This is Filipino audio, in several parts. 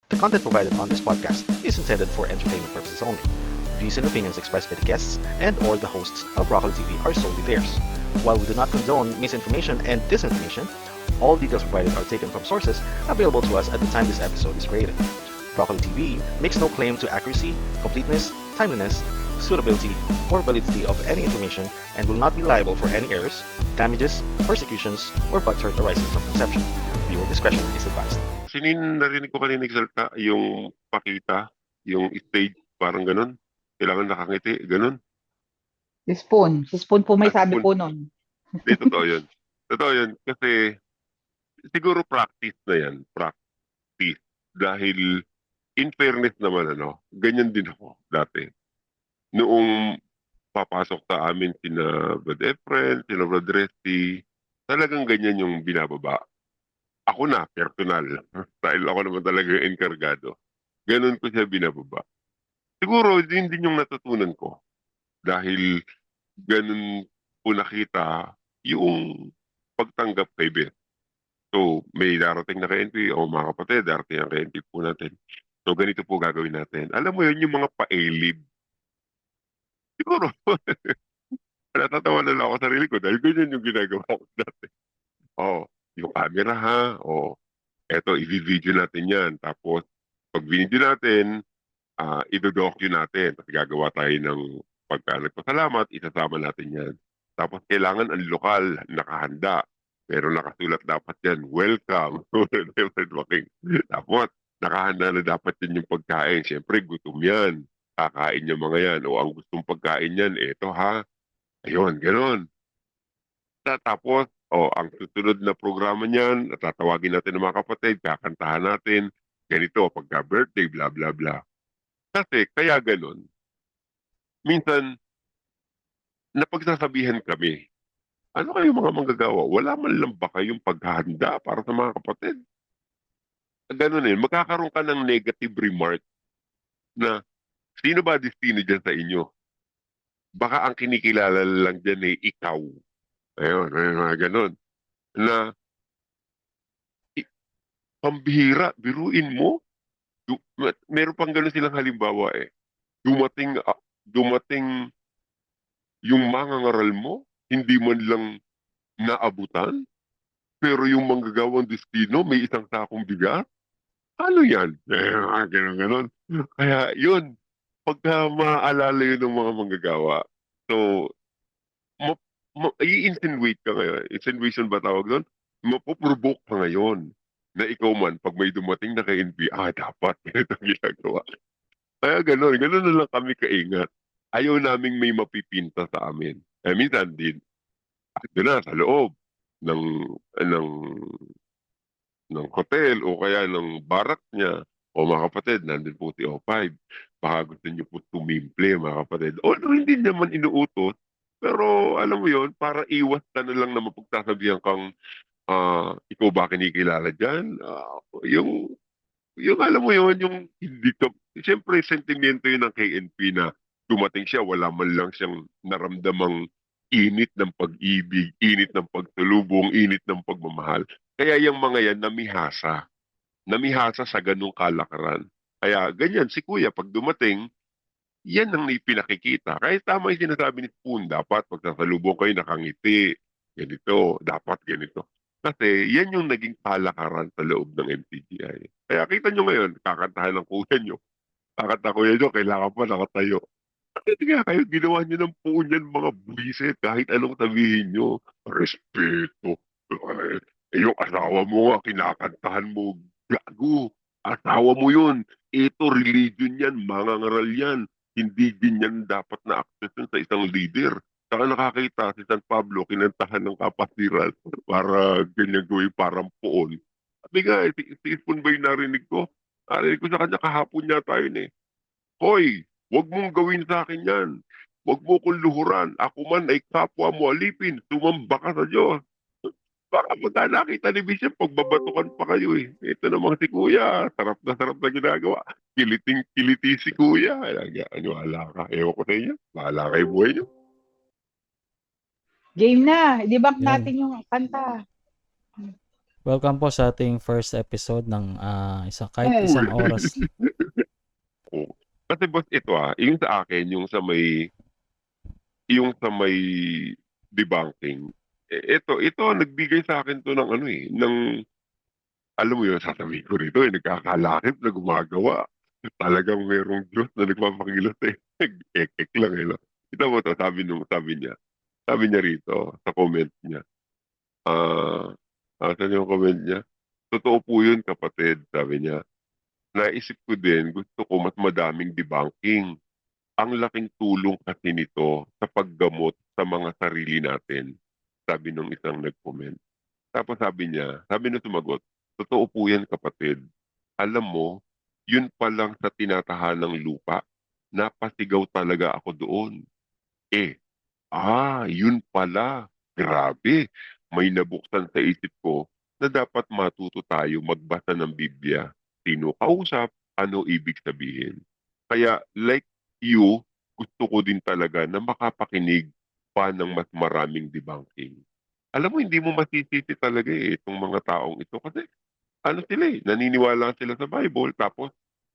The content provided on this podcast is intended for entertainment purposes only. Views and opinions expressed by the guests and/or the hosts of Broccoli TV are solely theirs. While we do not condone misinformation and disinformation, all details provided are taken from sources available to us at the time this episode is created. Broccoli TV makes no claim to accuracy, completeness, timeliness, suitability, or validity of any information and will not be liable for any errors, damages, persecutions, or butthurt arising from conception. Viewer discretion is advised. Sinin narinig ko kanina nagsalita, yung pakita, yung stage, parang ganun. Kailangan nakangiti, ganun. Si Spoon. Si Spoon po may sabi Spoon. po nun. Hindi, totoo yun. Totoo yun. Kasi siguro practice na yan. Practice. Dahil in fairness naman, ganyan din ako dati. Noong papasok sa amin sina Brad Efren, sina Brad Resty, talagang ganyan yung binababa. Ako na, personal. Dahil ako naman talaga yung enkargado. Ganun ko siya binababa. Siguro, din yung natutunan ko. Dahil ganun po nakita yung pagtanggap kay Beth. So, may darating na KNP, o mga kapatid, darating ang KNP po natin. So, ganito po gagawin natin. Alam mo yun, yung mga paelib. Siguro, natatawa na lang ako sa sarili ko dahil ganyan yung ginagawa ko dati. Yung camera ha, eto, i-video natin yan. Tapos, pag video natin, i-docu natin. Tapos gagawa tayo ng pagka nagpasalamat, isasama natin yan. Tapos, kailangan ang lokal, nakahanda. Pero nakasulat dapat yan, welcome. Tapos, nakahanda na dapat yan yung pagkain. Siyempre, gutom yan. Kakain yung mga yan. O ang gustong pagkain yan, eto ha. Ayun, gano'n. Tapos, ang susunod na programa niyan, tatawagin natin ng mga kapatid, kakantahan natin, ganito, pagka-birthday, bla bla bla. Kasi, kaya ganun, minsan, napagsasabihan kami, ano kayo mga manggagawa? Wala man lang ba kayong paghahanda para sa mga kapatid? Ganun magkakaroon ka ng negative remark na, sino ba destino dyan sa inyo? Baka ang kinikilala lang dyan ikaw. Ayun, mga ganun. Na, pambihira, biruin mo. Meron pang ganun silang halimbawa Dumating yung mangangaral mo, hindi man lang naabutan, pero yung manggagawang destino, may isang sakong bigas. Ano yan? Ganun. Kaya yun, pagka maaalala yun ng mga manggagawa, so, i-insinuate ka ngayon. Insinuation ba tawag doon? Mapuprovoke ka ngayon na ikaw man, pag may dumating na kay NP, dapat ganito ang ginagawa. Kaya ganun na lang kami kaingat. Ayaw naming may mapipinta sa amin. Minsan din, doon na sa loob ng, ng, ng hotel o kaya ng barak niya, o mga kapatid, nandun po si O5. Baka gusto niyo po tumimple, mga kapatid. Although hindi naman inuutos, pero alam mo yon, para iwas ka na lang na mapagsasabihan kang ikaw ba kinikilala dyan? Yung alam mo yon, yung hindi ka, siyempre sentimento yun ng KNP na dumating siya, wala man lang siyang naramdamang init ng pag-ibig, init ng pagtulubong, init ng pagmamahal. Kaya yung mga yan namihasa sa ganung kalakaran. Kaya ganyan, si Kuya, pag dumating, yan ang pinakikita. Kaya tama yung sinasabi ni Spoon, dapat pagsasalubong kayo nakangiti, ganito, dapat ganito. Kasi yan yung naging kalakaran sa loob ng MTGI. Kaya kita nyo ngayon, kakantahan ng kuya nyo. Kakanta kuya nyo, kailangan pa nakatayo. Kasi nga kayo, ginawa nyo ng punyan mga buwisit, kahit anong sabihin nyo. Respeto. Yung asawa mo nga, kinakantahan mo, gago. Asawa mo yun. Ito, religion yan, mangangaral yan. Hindi din yan dapat na access yun sa isang leader. Saka nakakita si San Pablo, kinantahan ng kapatiran para ganyan gawin parang poon. Sabi nga, si Ipon ba yung narinig ko? Narinig ko sa kanya kahapon niya tayo Hoy, wag mong gawin sa akin yan. Wag mo kong luhuran. Ako man ay kapwa mo alipin. Tumamba ka sa Diyos. Baka pagka nakita ni Bishop, pagbabatukan pa kayo Ito namang si Kuya, sarap na ginagawa. Kiliting-kiliti si Kuya. Wala ka. Ewan ko sa inyo. Bahala kayo buhay nyo. Game na. Debunk Yan. natin yung kanta. Welcome po sa ating first episode ng kahit isang Uy! oras. Oo. Kasi boss, ito yung sa akin, yung sa may debunking. Ito, nagbigay sa akin to ng alam mo yun, sasabihin ko rito, nagkakalakip na gumagawa. Talagang merong Diyos na nagpapakilos ek-ek lang no? Kita mo to, sabi niya rito, sa comment niya, saan yung comment niya? Totoo po yun, kapatid, sabi niya. Naisip ko din, gusto ko mas madaming debunking. Ang laking tulong kasi nito sa paggamot sa mga sarili natin, sabi nung isang nag-comment. Tapos sabi nung sumagot, totoo po yan kapatid. Alam mo, yun pa lang sa tinatahanang lupa, napasigaw talaga ako doon. Yun pala. Grabe. May nabuksan sa isip ko na dapat matuto tayo magbasa ng Biblia. Sino kausap, ano ibig sabihin. Kaya like you, gusto ko din talaga na makapakinig pa ng mas maraming debunking. Alam mo, hindi mo masisisi talaga itong mga taong ito kasi ano sila naniniwala sila sa Bible tapos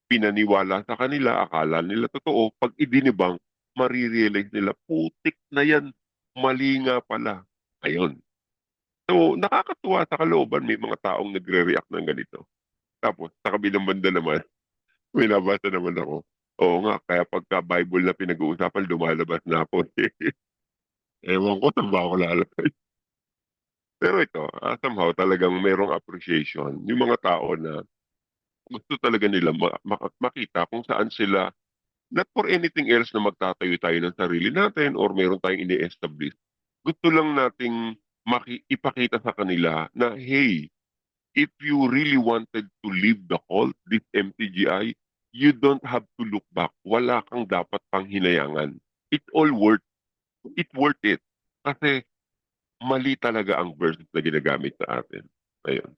pinaniwala sa kanila, akala nila totoo. Pag idinibang, marirealize nila, putik na yan, mali nga pala. Ayun. So, nakakatuwa sa kalooban, may mga taong nagre-react ng ganito. Tapos, sa kabilang banda naman, may nabasa naman ako. Oo nga, kaya pagka Bible na pinag-uusapan, lumalabas na ako. Ewan ko, saan ba ako lalabas? Pero ito, somehow talagang merong appreciation. Yung mga tao na gusto talaga nila makita kung saan sila, not for anything else na magtatayo tayo ng sarili natin or meron tayong ini-establish. Gusto lang nating ipakita sa kanila na, hey, if you really wanted to leave the cult, this MTGI, you don't have to look back. Wala kang dapat pang hinayangan. It worth it. Kasi mali talaga ang verses na ginagamit sa atin. Ayun.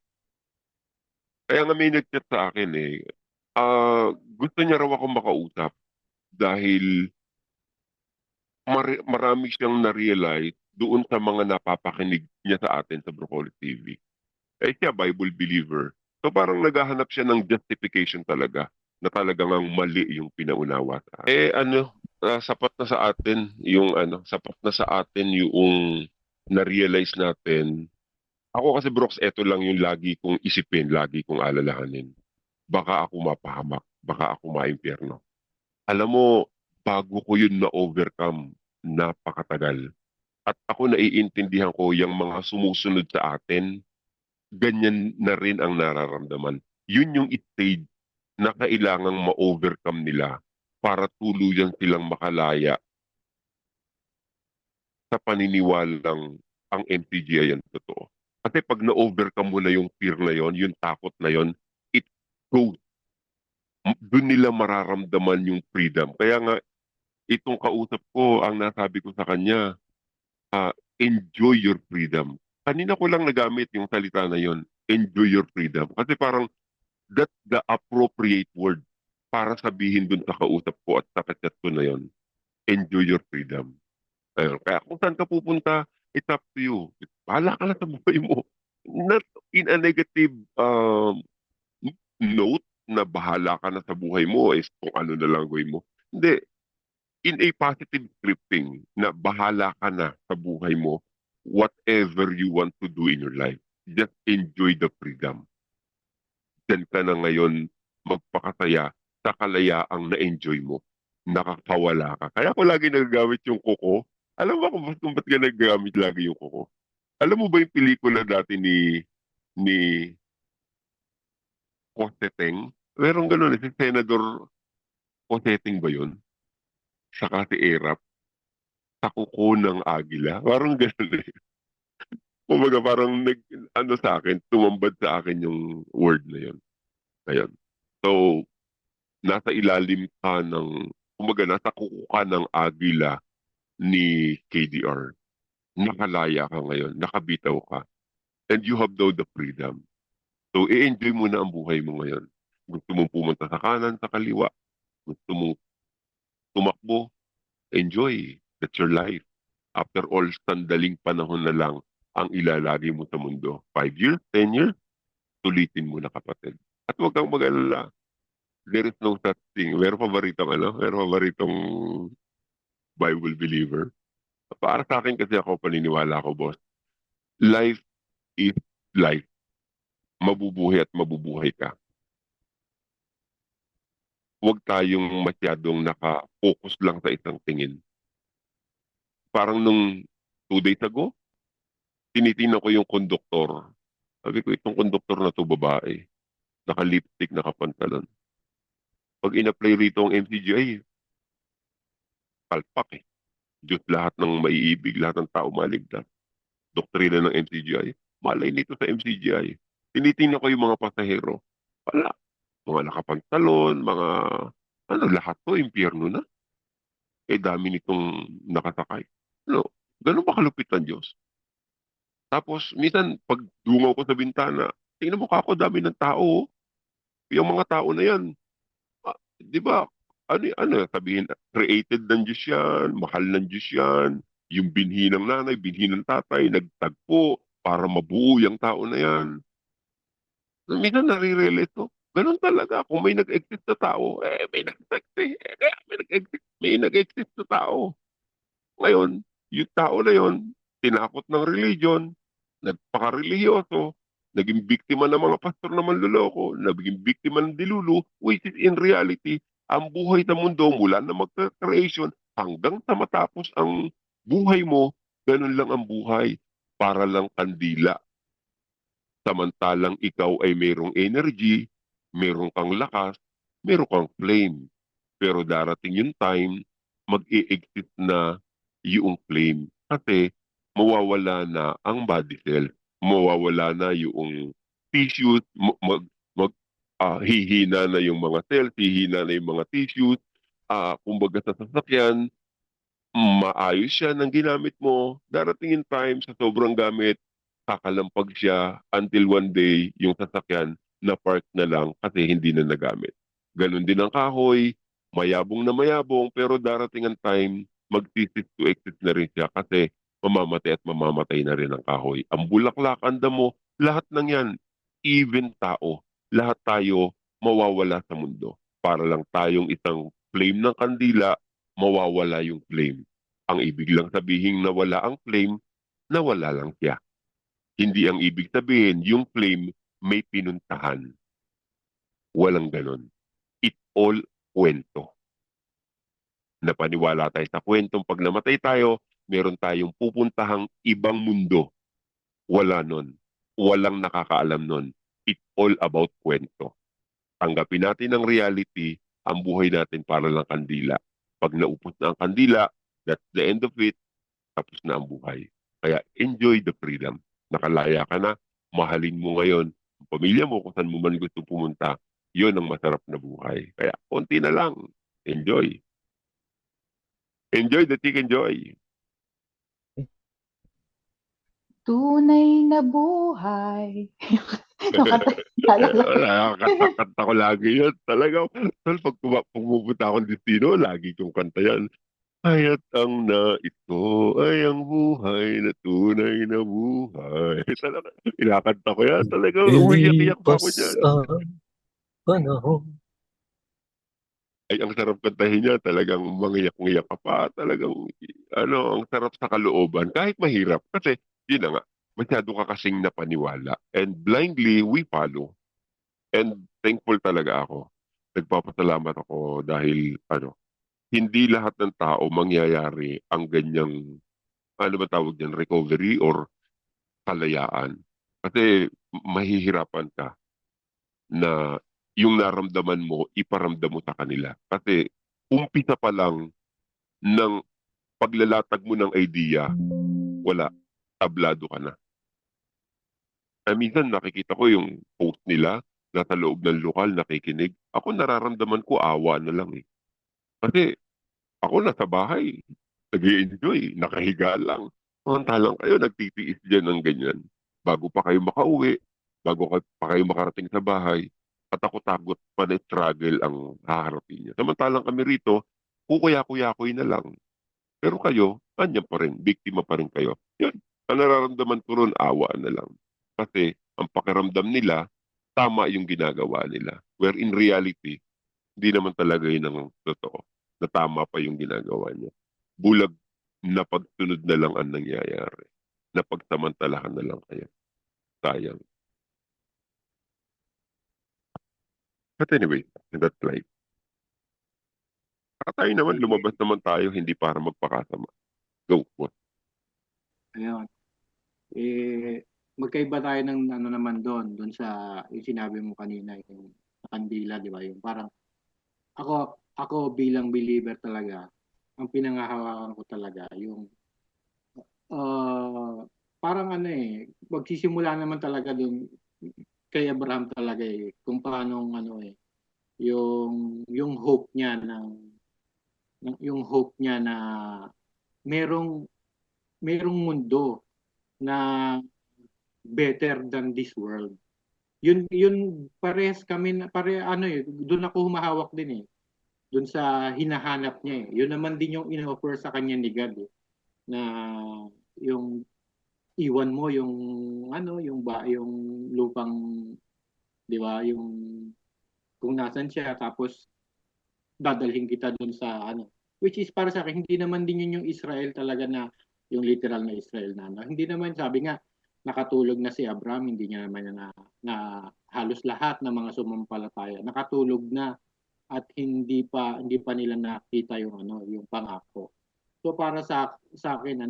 Kaya nga may nag-chat sa akin gusto niya raw ako makausap dahil marami siyang na-realize doon sa mga napapakinig niya sa atin sa Broccoli TV. Siya, Bible believer. So parang naghahanap siya ng justification talaga na talagang ang mali yung pinaunawa sa atin. Sapat na sa atin yung na-realize natin. Ako kasi Brooks, eto lang yung lagi kong isipin, lagi kong alalahanin. Baka ako mapahamak, baka ako maimpyerno. Alam mo, bago ko yun na-overcome, napakatagal. At ako naiintindihan ko yung mga sumusunod sa atin, ganyan na rin ang nararamdaman. Yun yung stage na kailangang ma-overcome nila para tuluyan silang makalaya sa paniniwalang ang MTGI yan totoo. Kasi pag na-overcome mo na yung fear na yon, yung takot na yon, it goes. Doon nila mararamdaman yung freedom. Kaya nga, itong kausap ko, ang nasabi ko sa kanya, enjoy your freedom. Kanina ko lang nagamit yung salita na yon, enjoy your freedom. Kasi parang that's the appropriate word para sabihin dun sa kausap ko at sa chat ko na yon. Enjoy your freedom. Ayun. Kaya kung saan ka pupunta, it's up to you. Bahala ka na sa buhay mo. Not in a negative note na bahala ka na sa buhay mo is kung ano na lang gawin mo. Hindi. In a positive scripting na bahala ka na sa buhay mo whatever you want to do in your life. Just enjoy the freedom. Diyan ka na ngayon magpakasaya sa kalayaang na-enjoy mo. Nakakawala ka. Kaya ako lagi nagagamit yung kuko. Alam mo kung ba't ka nagagamit lagi yung kuko? Alam mo ba yung pelikula dati ni Coseteng? Merong ganun, si Senador Coseteng ba yun? Saka si Erap, sa kuko ng agila. Parang ganun eh. Kumbaga parang sa akin, tumambad sa akin yung word na yun. Ayun. So, nasa ilalim ka nasa kuko ka ng agila ni KDR. Nakalaya ka ngayon, nakabitaw ka. And you have now the freedom. So, i-enjoy mo na ang buhay mo ngayon. Gusto mong pumunta sa kanan, sa kaliwa. Gusto mong tumakbo, enjoy. That's your life. After all, sandaling panahon na lang ang ilalagi mo sa mundo. 5 years, 10 years, sulitin mo na kapatid. At huwag kang mag-alala. There is no such thing. Meron pa ba ritong Meron pa ba ritong Bible believer? Para sa akin kasi ako, paniniwala ko, boss. Life is life. Mabubuhay at mabubuhay ka. Huwag tayong masyadong naka-focus lang sa isang tingin. Parang nung 2 days ago, tinitingnan ko yung konduktor. Sabi ko, itong konduktor na to babae. Naka-lipstick, naka-pantalon. Pag in-apply rito ang MCGI, palpak eh. Diyos lahat ng maiibig, lahat ng tao maligtas. Doktrina ng MCGI. Malay nito sa MCGI. Tinitingnan ko yung mga pasahero. Wala. Mga nakapantalon, mga lahat to, impyerno na. Eh, dami nitong nakasakay. No, ganun ba kalupit ang Diyos? Tapos, minsan, pag dungaw ko sa bintana, tingnan mo kako, dami ng tao. Yung mga tao na yan, di ba, sabihin, created ng Diyos yan, mahal ng Diyos yan, yung binhi ng nanay, binhi ng tatay, nagtagpo para mabuo yung tao na yan. Minsan nare-realize ko, ganun talaga. Kung may nag-exist na tao, may nag-exist Kaya may nag-exist na tao. Ngayon, yung tao na yon, tinakot ng religion, nagpaka-religyoso, naging biktima ng mga pastor na manluloko, naging biktima ng dilulu, which is in reality, ang buhay sa mundo mula na magka-creation hanggang sa matapos ang buhay mo, ganun lang ang buhay, para lang kandila. Samantalang ikaw ay mayroong energy, mayroong kang lakas, mayroong kang flame. Pero darating yung time, mag-i-exist na yung flame. Kasi mawawala na ang body cell, mawawala na yung tissues, hihina na yung mga cells, hihina na yung mga tissues. Kumbaga sa sasakyan, maayos siya ng ginamit mo. Darating yung time sa sobrang gamit, kakalampag siya until one day yung sasakyan na park na lang kasi hindi na nagamit. Ganon din ang kahoy, mayabong na mayabong, pero darating ang time, mag-cease to exist na rin siya kasi mamamatay at mamamatay na rin ang kahoy. Ang bulaklak, ang damo, lahat ng yan, even tao, lahat tayo mawawala sa mundo. Para lang tayong isang flame ng kandila, mawawala yung flame. Ang ibig lang sabihin na wala ang flame, nawala lang siya. Hindi ang ibig sabihin, yung flame may pinuntahan. Walang ganon. It all kwento. Napaniwala tayo sa kwentong pag namatay tayo, meron tayong pupuntahang ibang mundo. Wala nun. Walang nakakaalam nun. It all about kwento. Tanggapin natin ang reality, ang buhay natin para lang kandila. Pag naupos na ang kandila, that's the end of it, tapos na ang buhay. Kaya enjoy the freedom. Nakalaya ka na, mahalin mo ngayon ang pamilya mo kung saan mo man gusto pumunta. Yun ang masarap na buhay. Kaya konti na lang. Enjoy. Enjoy the chicken joy. Tunay na buhay. Yung kanta, naalala ko. Nakakanta ko lagi yun. Talaga, pag pumunta akong destino, lagi kong kanta yan. Kaya't ang nais ko ay ang buhay na tunay na buhay. Talaga, kinakanta ko yan. Talaga, umiyak-iyak pa ako dyan. ang panahon. Ay, ang sarap kantahin niya. Talagang mangiyak-ngiyak ka pa. Talagang, ang sarap sa kalooban. Kahit mahirap. Kasi, yun na nga, masyado ka kasing napaniwala. And blindly, we follow. And thankful talaga ako. Nagpapasalamat ako dahil, hindi lahat ng tao mangyayari ang ganyang, ba tawag dyan, recovery or kalayaan. Kasi mahihirapan ka na yung naramdaman mo, iparamdam mo sa kanila. Kasi umpisa pa lang ng paglalatag mo ng idea, wala, tablado ka na. Minsan nakikita ko yung post nila, nasa loob ng lokal, nakikinig. Ako nararamdaman ko awa na lang eh. Kasi ako nasa bahay, nag-i-enjoy, nakahiga lang. Samantalang kayo, nagtitiis dyan ng ganyan. Bago pa kayo makauwi, pa kayo makarating sa bahay, katakot-takot pa na struggle ang haharapin niya. Samantalang kami rito, kukuya-kuya-kuy na lang. Pero kayo, andyan pa rin, biktima pa rin kayo. Yan, ang nararamdaman ko ron, awa na lang. Kasi ang pakiramdam nila, tama yung ginagawa nila. Where in reality, hindi naman talaga yun ang totoo. Na tama pa yung ginagawa niya. Bulag na pagtunod na lang ang nangyayari. Na pagsamantalahan na lang kayo. Sayang. But anyway, that's life. Tayo naman, lumabas naman tayo, hindi para magpakasama. Go. Ayun. Magkaiba tayo ng ano naman doon sa yung sinabi mo kanina, yung sa kandila, di ba? Yung parang ako bilang believer talaga, ang pinangahawakan ko talaga yung uh, parang ano magsisimula naman talaga doon kay Abraham talaga kung paano ano yung hope niya yung hope niya na merong merong mundo na better than this world. Yun parehas kami doon ako humahawak din doon sa hinahanap niya Yun naman din yung inoffer sa kanya ni God na yung iwan mo yung yung lupang 'di ba yung kung nasan siya tapos dadalhin kita doon sa which is para sa akin hindi naman din yun yung Israel talaga na yung literal na Israel na hindi naman sabi nga nakatulog na si Abraham hindi niya naman na halos lahat ng mga sumampalataya nakatulog na at hindi pa nila nakita yung yung pangako. So para sa akin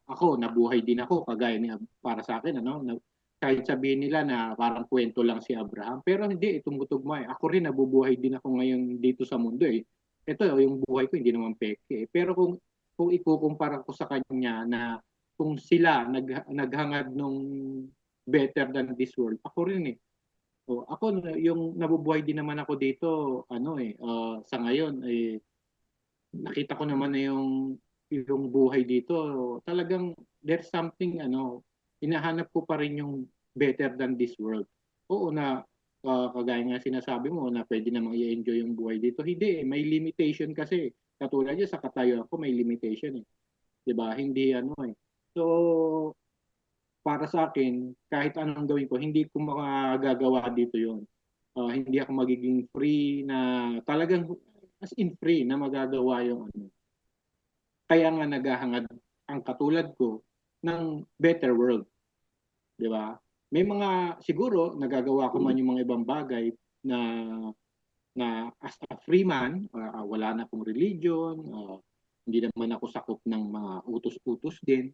ako nabuhay din ako kagaya ni para sa akin kahit sabihin nila na parang kwento lang si Abraham pero hindi tumutugma ako rin nabubuhay din ako ngayon dito sa mundo ito yung buhay ko hindi naman peke pero kung ikukumpara ko sa kanya na kung sila naghangad nung better than this world ako rin ako yung nabubuhay din naman ako dito sa ngayon nakita ko naman na yung buhay dito talagang there's something hinahanap ko pa rin yung better than this world. Oo na kagaya nga sinasabi mo na pwede namang i-enjoy yung buhay dito. Hindi may limitation kasi. Katulad niya sa katayo ako may limitation 'Di ba? Hindi So para sa akin kahit anong gawin ko hindi ko magagawa dito 'yon. Hindi ako magiging free na talagang as in free na magagawa yung Kaya nga naghahangad ang katulad ko ng better world. 'Di ba? May mga siguro nagagawa ko man yung mga ibang bagay na as a free man, wala na akong religion, hindi naman ako sakop ng mga utos-utos din.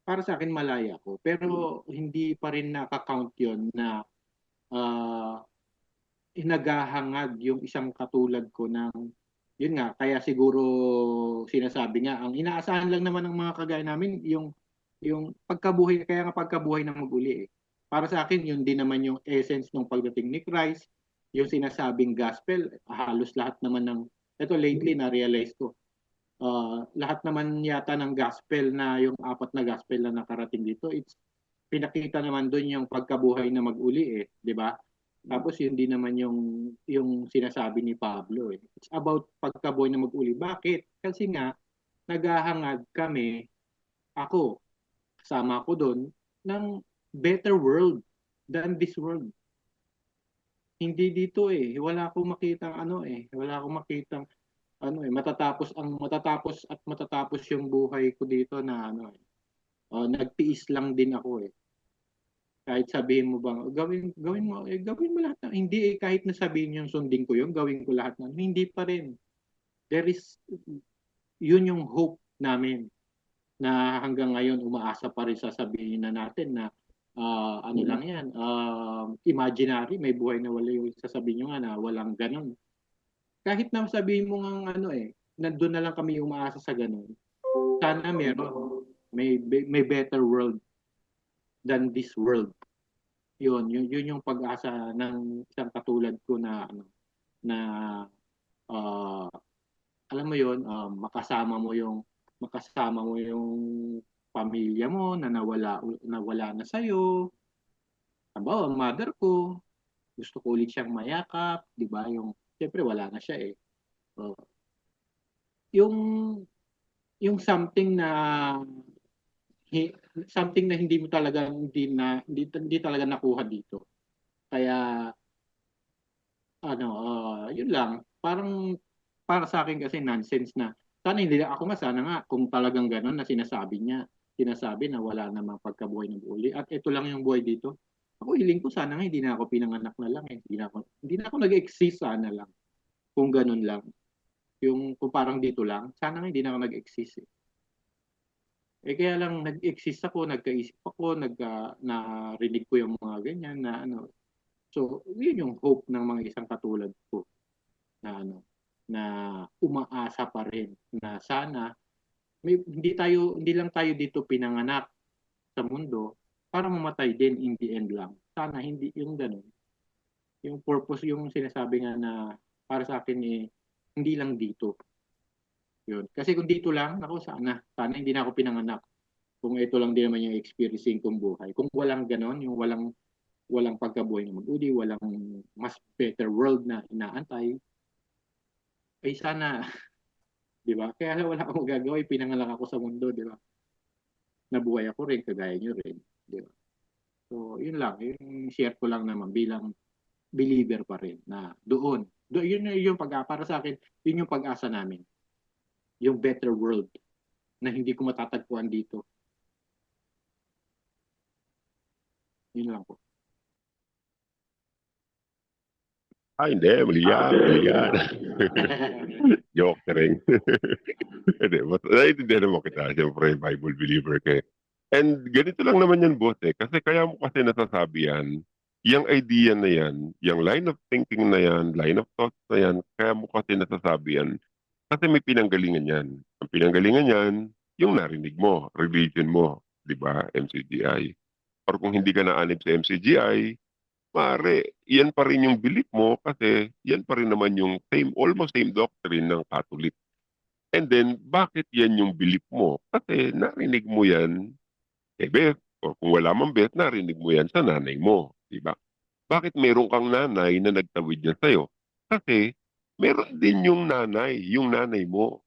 Para sa akin malaya ako. Pero hindi pa rin nakaka-count 'yon na uh, naghahangad yung isang katulad ko ng yun nga kaya siguro sinasabi nga ang inaasahan lang naman ng mga kagaya namin yung pagkabuhay kaya nga pagkabuhay na mag-uli Para sa akin yun din naman yung essence ng pagdating ni Christ, yung sinasabing gospel, halos lahat naman ng ito lately na realize ko. Lahat naman yata ng gospel na yung 4 na gospel na nakarating dito, it's pinakita naman doon yung pagkabuhay na mag-uli 'di ba? Tapos yun din naman yung sinasabi ni Pablo It's about pagkabuhay na mag-uli. Bakit? Kasi nga naghahangad kami, ako, kasama ko doon, ng better world than this world. Hindi dito wala akong makitang wala akong makitang matatapos yung buhay ko dito na nagtiis lang din ako Kahit sabihin mo bang gawin mo lahat hindi kahit na sabihin yung sundin ko yun, gawin ko lahat hindi pa rin. There is yun yung hope namin na hanggang ngayon umaasa pa rin sasabihin na natin na lang yan, imaginary, may buhay na wala yung sasabihin nyo nga na walang ganun. Kahit na sabihin mo nga nandun na lang kami umaasa sa ganun. Sana meron, may better world than this world. Yun yung pag-asa ng isang katulad ko na alam mo yun, makasama mo yung pamilya mo na nawala na sa iyo. Halimbawa, mother ko, gusto ko ulit siyang mayakap, 'di ba? Siyempre wala na siya yung something na hindi mo talaga hindi talaga nakuha dito Kaya yun lang. Parang para sa akin kasi nonsense na. Sana hindi ako nga sana nga kung talagang gano'n na sinasabi na wala namang pagkabuhay ng uli at ito lang yung buhay dito. Ako hiling ko sana nga hindi na ako pinanganak na lang eh. Hindi na ako nag-exist sana lang. Kung gano'n lang. Yung kung parang dito lang, sana nga hindi na ako nag-exist eh. Kaya lang nag-exist ako, nagkaisip ako, narinig ko yung mga ganyan na ano. So, yun yung hope ng mga isang katulad ko na na umaasa pa rin na sana hindi lang tayo dito pinanganak sa mundo para mamatay din in the end lang. Sana hindi yung ganun. Yung purpose, yung sinasabi nga na para sa akin hindi lang dito. Yun. Kasi kung dito lang, ako sana hindi na ako pinanganak. Kung ito lang din naman yung experiencing kong buhay. Kung walang ganon, yung walang pagkabuhay na mag-uli, walang mas better world na inaantay, ay sana, di ba? Kaya wala akong magagawa, pinanganak ako sa mundo, di ba? Nabuhay ako rin, kagaya nyo rin, di ba? So, yun lang, yung share ko lang naman bilang believer pa rin na yun yung para sa akin, yun yung pag-asa namin. Yung better world na hindi ko matatagpuan dito. Yun lang po. Hindi, mali yan. Joke rin. Hindi, but naiintindihan naman kita, siyempre, Bible believer ka eh. And ganito lang naman yan, boss eh. Kasi kaya mo kasi nasasabi yan, yung idea na yan, yung line of thinking na yan, line of thoughts na yan, kaya mo kasi nasasabi yan, kasi may pinanggalingan yan. Ang pinanggalingan yan, yung narinig mo, religion mo, di ba, MCGI. Or kung hindi ka naanib sa MCGI, maaari, yan pa rin yung belief mo kasi yan pa rin naman yung almost same doctrine ng Catholic. And then, bakit yan yung belief mo? Kasi narinig mo yan kay Beth. O kung wala mang Beth, narinig mo yan sa nanay mo. Diba? Bakit meron kang nanay na nagtawid yan sa'yo? Kasi meron din yung nanay mo,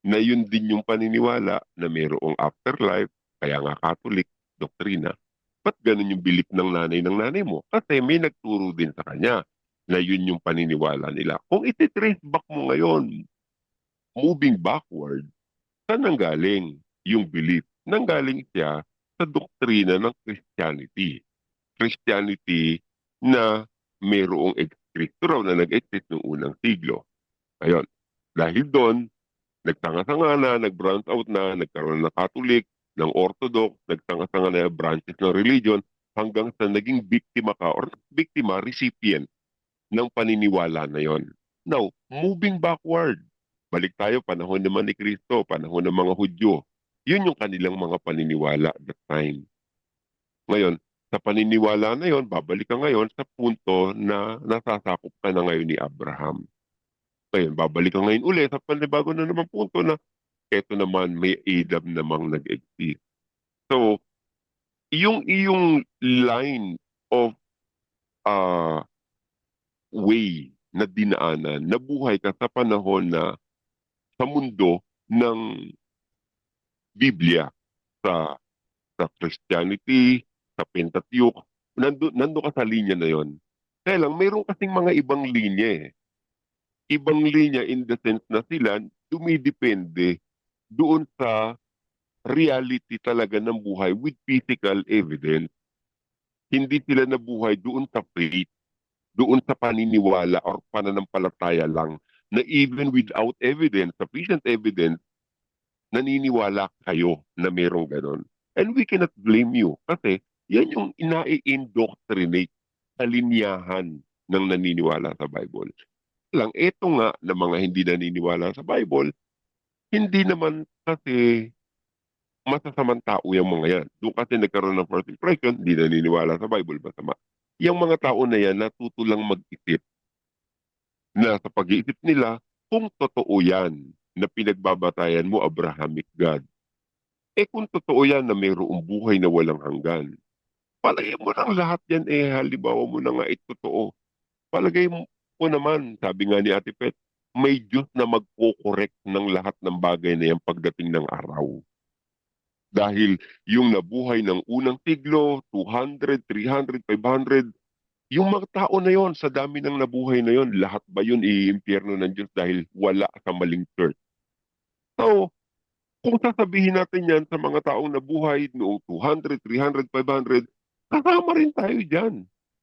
na yun din yung paniniwala na mayroong afterlife, kaya nga Catholic doktrina. Ba't ganun yung belief ng nanay mo? Kasi may nagturo din sa kanya na yun yung paniniwala nila. Kung iti-trace back mo ngayon, moving backward, saan nanggaling yung belief? Nanggaling siya sa doktrina ng Christianity. Christianity na mayroong Kristo raw na nag-exist noong unang siglo. Ayun. Dahil doon, nagtanga-tanga na, nag-branch out na, nagkaroon ng Catholic, ng Orthodox, nagtanga-tanga na branches ng religion, hanggang sa naging biktima ka or biktima, recipient ng paniniwala na yon. Now, moving backward, balik tayo, panahon naman ni Kristo, panahon ng mga Hudyo. Yun yung kanilang mga paniniwala at that time. Ngayon, sa paniniwala na yon, babalik ka ngayon sa punto na nasasakop ka na ngayon ni Abraham. Ngayon, babalik ka ngayon ulit sa panibago na naman punto na eto naman may Adam namang nag-exist. So, yung iyong line of way na dinaanan, nabuhay ka sa panahon na sa mundo ng Biblia, sa Christianity, sa Pentateuch, nando ka sa linya na yon. Kaya lang, mayroon kasing mga ibang linya eh. Ibang linya in the sense na sila dumidepende doon sa reality talaga ng buhay with physical evidence. Hindi sila nabuhay doon sa faith, doon sa paniniwala or pananampalataya lang na even without evidence, sufficient evidence, naniniwala kayo na merong ganon. And we cannot blame you kasi yan yung ina-indoctrinate sa linyahan ng naniniwala sa Bible. Lang, eto nga na mga hindi naniniwala sa Bible, hindi naman kasi masasamang tao yung mga yan. Doon kasi nagkaroon ng first impression, hindi naniniwala sa Bible, masama. Yung mga tao na yan, natuto lang mag-isip na sa pag-iisip nila, kung totoo yan na pinagbabatayan mo Abrahamic God, kung totoo yan na mayroong buhay na walang hanggan, palagay mo lang lahat yan halimbawa mo na nga totoo. Palagay mo naman, sabi nga ni Ate Pet, may Diyos na magko-correct ng lahat ng bagay na yan pagdating ng araw. Dahil yung nabuhay ng unang siglo, 200, 300, 500, Yung mga tao na yon, sa dami ng nabuhay na yon, lahat ba yun iimpyerno ng Diyos dahil wala sa maling church? So, kung sasabihin natin yan sa mga taong nabuhay noong 200, 300, 500, kasama rin tayo dyan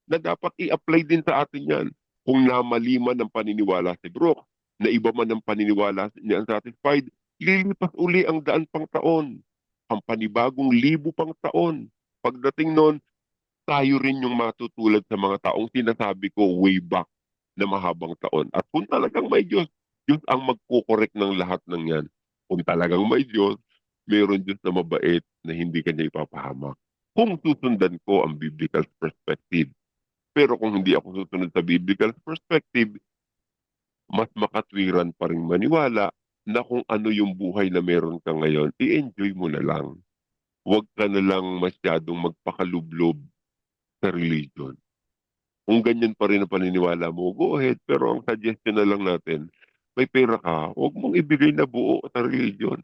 na dapat i-apply din sa atin yan. Kung namali man ang paniniwala si Brooke, na iba man ang paniniwala niya unsatisfied, lilipas uli ang daan pang taon, ang panibagong libo pang taon. Pagdating nun, tayo rin yung matutulad sa mga taong sinasabi ko way back na mahabang taon. At kung talagang may Diyos, Diyos ang magkukorek ng lahat ng yan. Kung talagang may Diyos, mayroon Diyos na mabait na hindi kanya ipapahamak. Kung susundan ko ang biblical perspective. Pero kung hindi ako susunod sa biblical perspective, mas makatwiran pa rin maniwala na kung ano yung buhay na meron ka ngayon, i-enjoy mo na lang. Huwag ka na lang masyadong magpakalublob sa religion. Kung ganyan pa rin ang paniniwala mo, go ahead. Pero ang suggestion na lang natin, may pera ka, huwag mong ibigay na buo sa religion.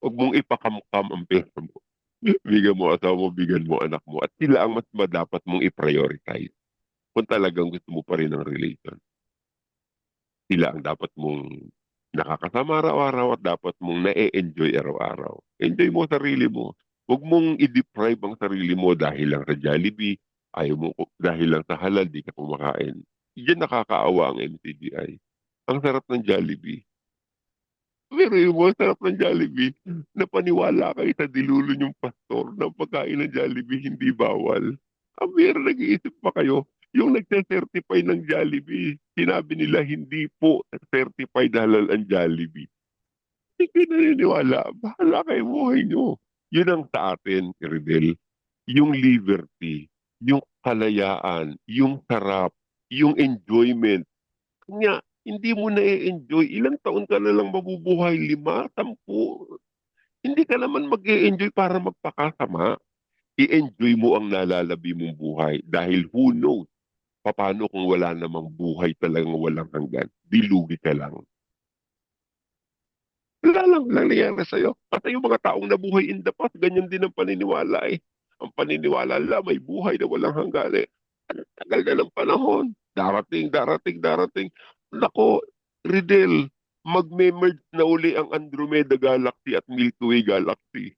Huwag mong ipakamkam ang pera mo. Bigyan mo asawa mo, bigyan mo anak mo. At sila ang mas madapat mong i-prioritize. Kung talagang gusto mo pa rin ng religion. Sila ang dapat mong nakakasama araw-araw at dapat mong na-enjoy araw-araw. Enjoy mo sarili mo. Huwag mong i-deprive ang sarili mo dahil lang sa Jollibee, ayaw mo dahil lang sa halal, di ka kumakain. Diyan nakakaawa ang MCGI. Ang sarap ng Jollibee. Pero yung mga sarap ng Jollibee, napaniwala kayo sa dilulo yung pastor ng pagkain ng Jollibee hindi bawal. Ang meron nag-iisip pa kayo, yung nagse-certify ng Jollibee, sinabi nila hindi po certified halal ang Jollibee. Hindi kayo naniniwala, bahala kayo buhay nyo. Yun ang sa atin, Ridel, yung liberty, yung kalayaan, yung sarap, yung enjoyment. Kanya, hindi mo na-enjoy. Ilang taon ka na lang mabubuhay? 5, 10. Hindi ka naman mag-e-enjoy para magpakasama. I-enjoy mo ang nalalabi mong buhay. Dahil who knows, paano kung wala namang buhay talagang walang hanggan? Dilugi ka lang. Wala lang nangyayari sa'yo. Kasi yung mga taong nabuhay in the past, ganyan din ang paniniwala eh. Ang paniniwala nila, may buhay na walang hanggan eh. Ang tagal na ng panahon. Darating, darating, darating. Nako, Riddle, magme-merge na uli ang Andromeda Galaxy at Milky Way Galaxy.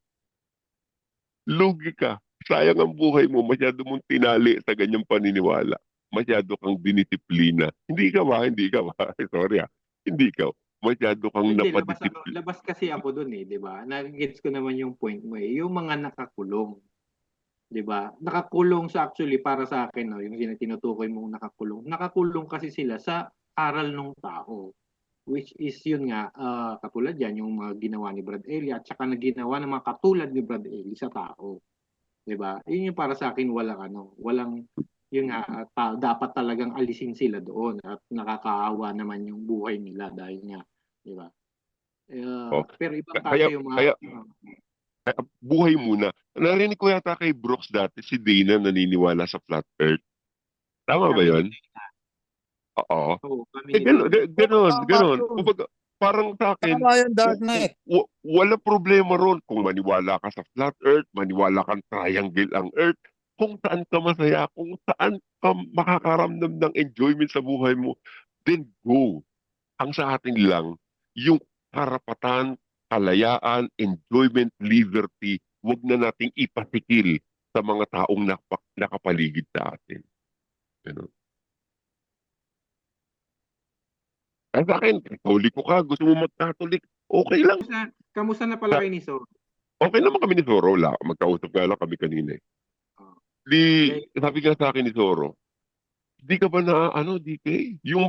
Lugi ka. Sayang ang buhay mo. Masyado mong tinali sa ganyang paniniwala. Masyado kang dinisiplina. Hindi ka ba? Hindi ka ba? Sorry ah. Hindi ka. Masyado kang Hindi, napadisiplina. labas kasi ako dun eh, di ba? Nag-gets ko naman yung point mo eh. Yung mga nakakulong, di ba? Nakakulong sa actually para sa akin, no, yung tinutukoy mong nakakulong. Nakakulong kasi sila sa aral ng tao. Which is yun nga, katulad yan, yung mga ginawa ni Brad Ely at saka na ginawa ng mga katulad ni Brad Ely sa tao. Di ba? Yun yung para sa akin walang yun nga, dapat talagang alisin sila doon at nakakaawa naman yung buhay nila dahil nga, di ba? Oh. Pero ibang Kaya, klase yung mga kaya, buhay muna. Narinig ko yata kay Brooks dati, si Dana naniniwala sa flat earth. Tama ba kami ni yun? Oo. Oo, kami Eh, ni ganon, Dana. Oo, ganon, tama ganon. yun. Kumbaga, parang sa akin, Tama yun, Dark Knight. wala problema ron kung maniwala ka sa flat earth, maniwala kang triangle ang earth, kung saan ka masaya, kung saan ka makakaramdam ng enjoyment sa buhay mo, then go. Ang sa atin lang, yung karapatan, kalayaan, enjoyment, liberty, wag na nating ipatikil sa mga taong nakapaligid sa atin. Ganun. Kaya sa akin, katoliko ka, gusto mo mag-Catholic, okay lang. Kamusta na pala kayo ni Sol? Okay naman kami ni Zoro, wala. Magkausap nga lang kami kanina eh. Ah, Di, okay. sabi nga sa akin ni Zoro, di ka ba na, DK? Yung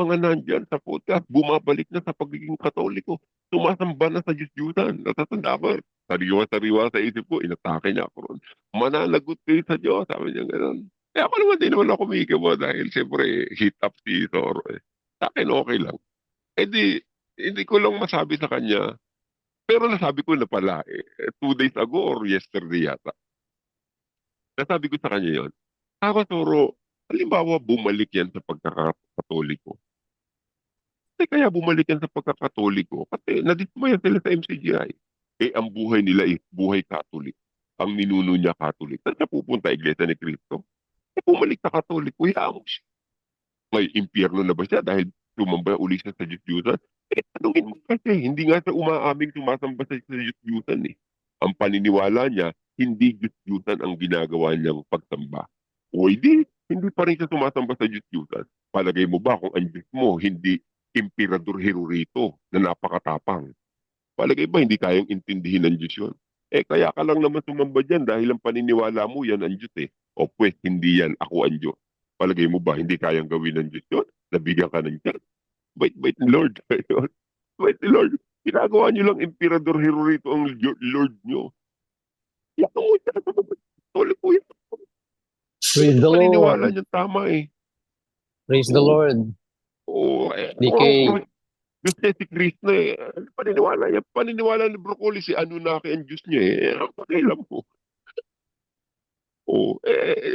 mga nandyan sa podcast, bumabalik na sa pagiging katoliko. Sumasamba na sa Diyos-Diyusan. Natatanda ko, sariwa-sariwa sa isip ko, inatake niya ako ron. Mananagot kayo sa Diyos, sabi niya gano'n. Kaya ako naman, di naman ako kumikimo dahil siyempre, hit up si Zoro eh. Sa akin, okay lang. Eh di, hindi ko lang masabi sa kanya, pero nasabi ko na pala, 2 days ago or yesterday yata. Nasabi ko sa kanya yon. Ako, Toro, halimbawa bumalik yan sa pagkakatoliko. Kasi kaya bumalik yan sa pagkakatoliko kasi nadismaya sila sa MCGI. Eh, ang buhay nila is buhay Katolik. Ang ninuno niya Katolik. Saan siya pupunta? Iglesia ni Cristo? bumalik sa Katolik, hayaan mo siya. May impyerno na ba siya dahil tumamba uli siya sa Diyos-Diyusan? Tanungin mo kasi, hindi nga siya umaaming sumasamba sa Diyos-Diyusan eh. Ang paniniwala niya, hindi Diyos-Diyusan ang ginagawa niyang pagsamba. O hindi pa rin siya sumasamba sa Diyos-Diyusan. Palagay mo ba kung ang Diyos mo, hindi Emperador Hiruhito na napakatapang? Palagay ba hindi kayang intindihin ng Diyos yun? Kaya ka lang naman sumamba dyan dahil ang paniniwala mo yan ang Diyos eh. O pwes, hindi yan, ako ang Diyos. Palagay mo ba, hindi kayang gawin ng Diyos yun? Nabigyan ka ng Diyos. Bait ni Lord. Bait ni Lord. Ginagawa niyo lang Emperador Hiruhito ang Lord niyo. Yan mo siya. Tuloy po yan. Praise the Paniniwala Lord. niya tama eh. Praise the Oo. Lord. DK. Diyos niya si Kristo eh. Paniniwala niya. Paniniwala ni Broccoli si Anunnaki ang Diyos niya eh. Pakialam mo.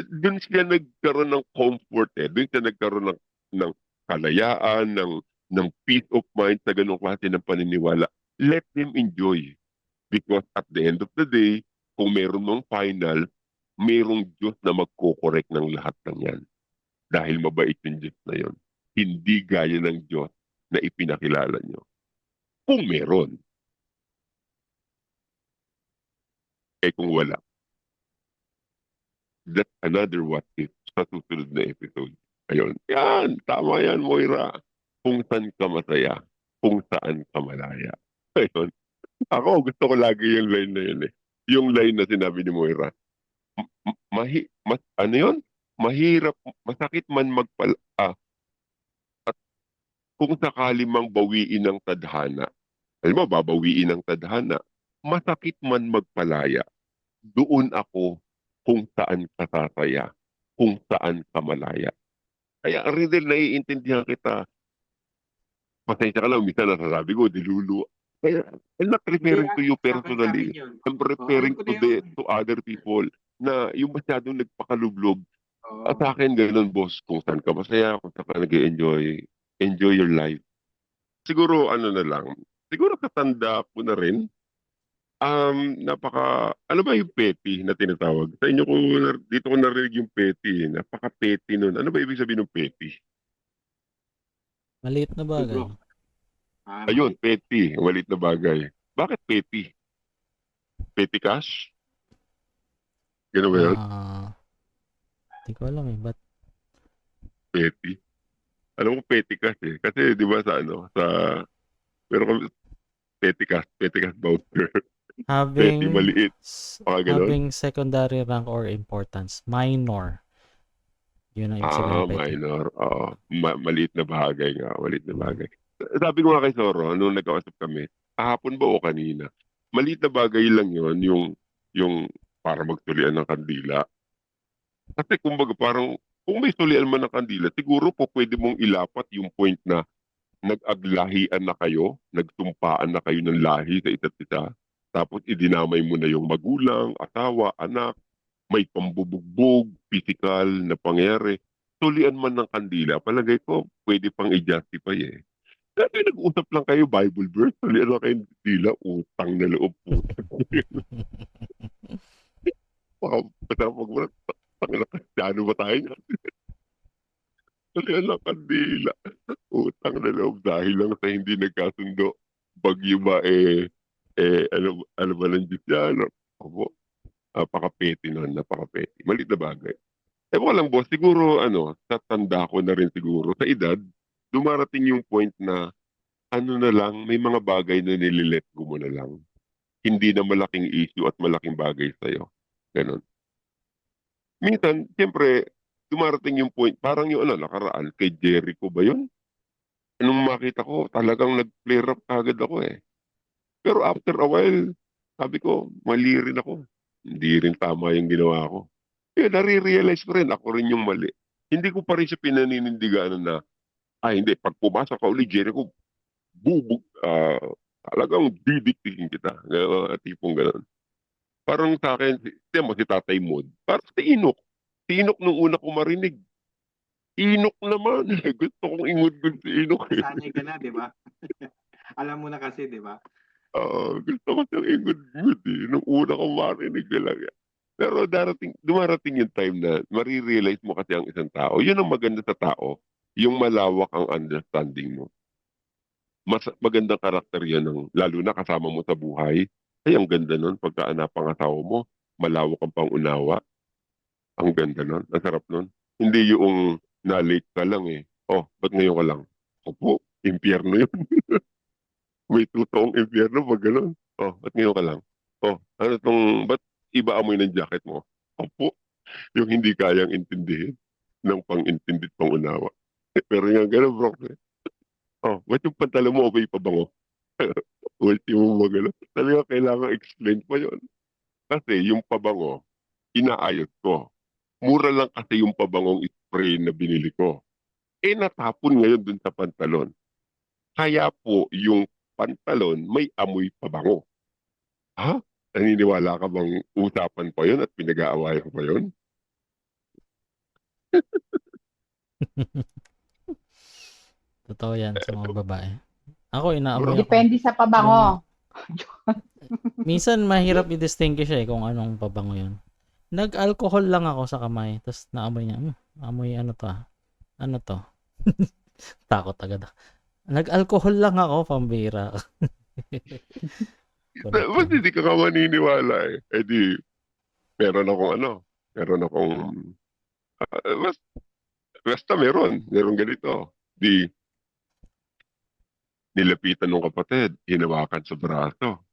Doon siya nagkaroon ng comfort eh. Doon siya nagkaroon ng kalayaan, ng peace of mind sa ganung klase ng paniniwala. Let him enjoy. Because at the end of the day, kung meron mong final, merong Diyos na magkokorek ng lahat ng yan. Dahil mabait yung Diyos na yon. Hindi gaya ng Diyos na ipinakilala nyo. Kung meron. Kung wala. That's another what if sa susunod na episode. Ayun. Yan. Tama yan, Moira. Kung saan ka masaya. Kung saan ka malaya. Ayun. Ako, gusto ko lagi yung line na yun eh. Yung line na sinabi ni Moira. Ano yun? Mahirap, masakit man at kung sakali mang bawiin ng tadhana, alam mo, babawiin ng tadhana, masakit man magpalaya, doon ako kung saan ka sasaya, kung saan ka malaya. Kaya Riddle, naiintindihan kita. Pasensya ka lang, minsan nasasabi ko, dilulu. Kaya, I'm not referring to you personally. I'm referring to other people na yung masyadong nagpakalublog. At sa akin, ganun, boss, kung saan ka masaya, kung saan ka nag-enjoy, enjoy your life. Siguro, ano na lang, siguro katanda ko na rin, ano ba yung petty na tinatawag? Sa inyo dito ko narinig yung petty, napaka-petty nun. Ano ba ibig sabihin ng petty? Maliit na bagay. Ayun, petty, maliit na bagay. Bakit petty? Petty cash? Gano'n ba yun? Hindi ko alam eh, but Petty. Alam mo petty cash eh. Kasi di ba pero kung petty cash voucher. Petty maliit. having secondary rank or importance, minor. Yun ang ibig sabihin ng petty. Minor. Maliit na bagay nga. Maliit na bagay. Sabi ko nga kay Soro, nung nagkausap kami, kahapon ba o kanina, maliit na bagay lang yun, yung para magtulian ng kandila. Kasi kumbaga parang, kung may sulian man ng kandila, siguro po pwede mong ilapat yung point na nag-aglahian na kayo, nagtumpaan na kayo ng lahi sa isa't isa, tapos idinamay mo na yung magulang, asawa, anak, may pambubugbog, physical na pangyari. Sulian man ng kandila, palagay ko, pwede pang i-justify eh. Dati nag-usap lang kayo, Bible verse, sulian lang kayo ng kandila, utang na loob po. Ano ba tayo niya? Sulian lang kandila. Utang na loob dahil lang sa hindi nagkasundo. Bagyo ba ano ba ng Diyos yan? Opo. Napaka-petty nun, napaka-petty. Malit na bagay. Ewan ko lang boss, siguro sa tanda ko na rin siguro, sa edad, dumarating yung point na na lang, may mga bagay na nililet go mo na lang. Hindi na malaking issue at malaking bagay sa'yo. Ganon. Minsan, siyempre, dumarating yung point, parang yung nakaraan, kay Jericho ba yun? Nung makita ko, talagang nag-flare up agad ako eh. Pero after a while, sabi ko, mali rin ako. Hindi rin tama yung ginawa ko. Nare-realize ko rin, ako rin yung mali. Hindi ko pa rin siya pinaninindigan na, hindi, pag pumasok ka ulit, Jericho, talagang didiktikin kita. Tipong gano'n. Parang sa akin, si Tatay Mod, parang si Inok. Si Inok nung una ko marinig. Inok naman. Gusto kong ingod-gud si Inok. Sanay ka na, di ba? Alam mo na kasi, di ba? Gusto ko siyang ingod-gud eh. Nung una ko marinig talaga. Pero dumarating yung time na marirealize mo kasi ang isang tao. Yun ang maganda sa tao, yung malawak ang understanding mo. Mas magandang karakter yan, lalo na kasama mo sa buhay. Ay, ang ganda nun, pagka napangasawa mo, malawak ang pangunawa. Ang ganda nun, ang sarap nun. Hindi yung na-late ka lang eh. Oh, ba't ngayon ka lang? Opo, impyerno yun. May totoong impyerno pag ganun. Oh, ba't ngayon ka lang? Oh, ba't iba amoy ng jacket mo? Opo, yung hindi kayang intindihin ng pang-intindit pang-unawa. Pero yung gano'n, bro, oh, ba't yung pantalo mo o may pabango? Ultimo mo gano'n. Talaga kailangan explain pa yun. Kasi yung pabango, inaayos ko. Mura lang kasi yung pabangong spray na binili ko. Eh, natapon ngayon dun sa pantalon. Kaya po, yung pantalon may amoy pabango. Ha? Naniniwala ka bang usapan pa yun at pinag-aawayan pa yun? Totoo yan sa mga babae. Ako, inaamoy Bro, ako. Depende sa pabango. Minsan, mahirap i-distinguish kung anong pabango yun. Nag-alcohol lang ako sa kamay, tapos naamoy niya, amoy ano to ah. Ano to? Takot agad ako. Nag-alcohol lang ako, pambira. ba't hindi ka maniniwala eh? Eh di, meron akong, basta meron ganito. Di, nilapitan ng kapatid, hinawakan sa braso.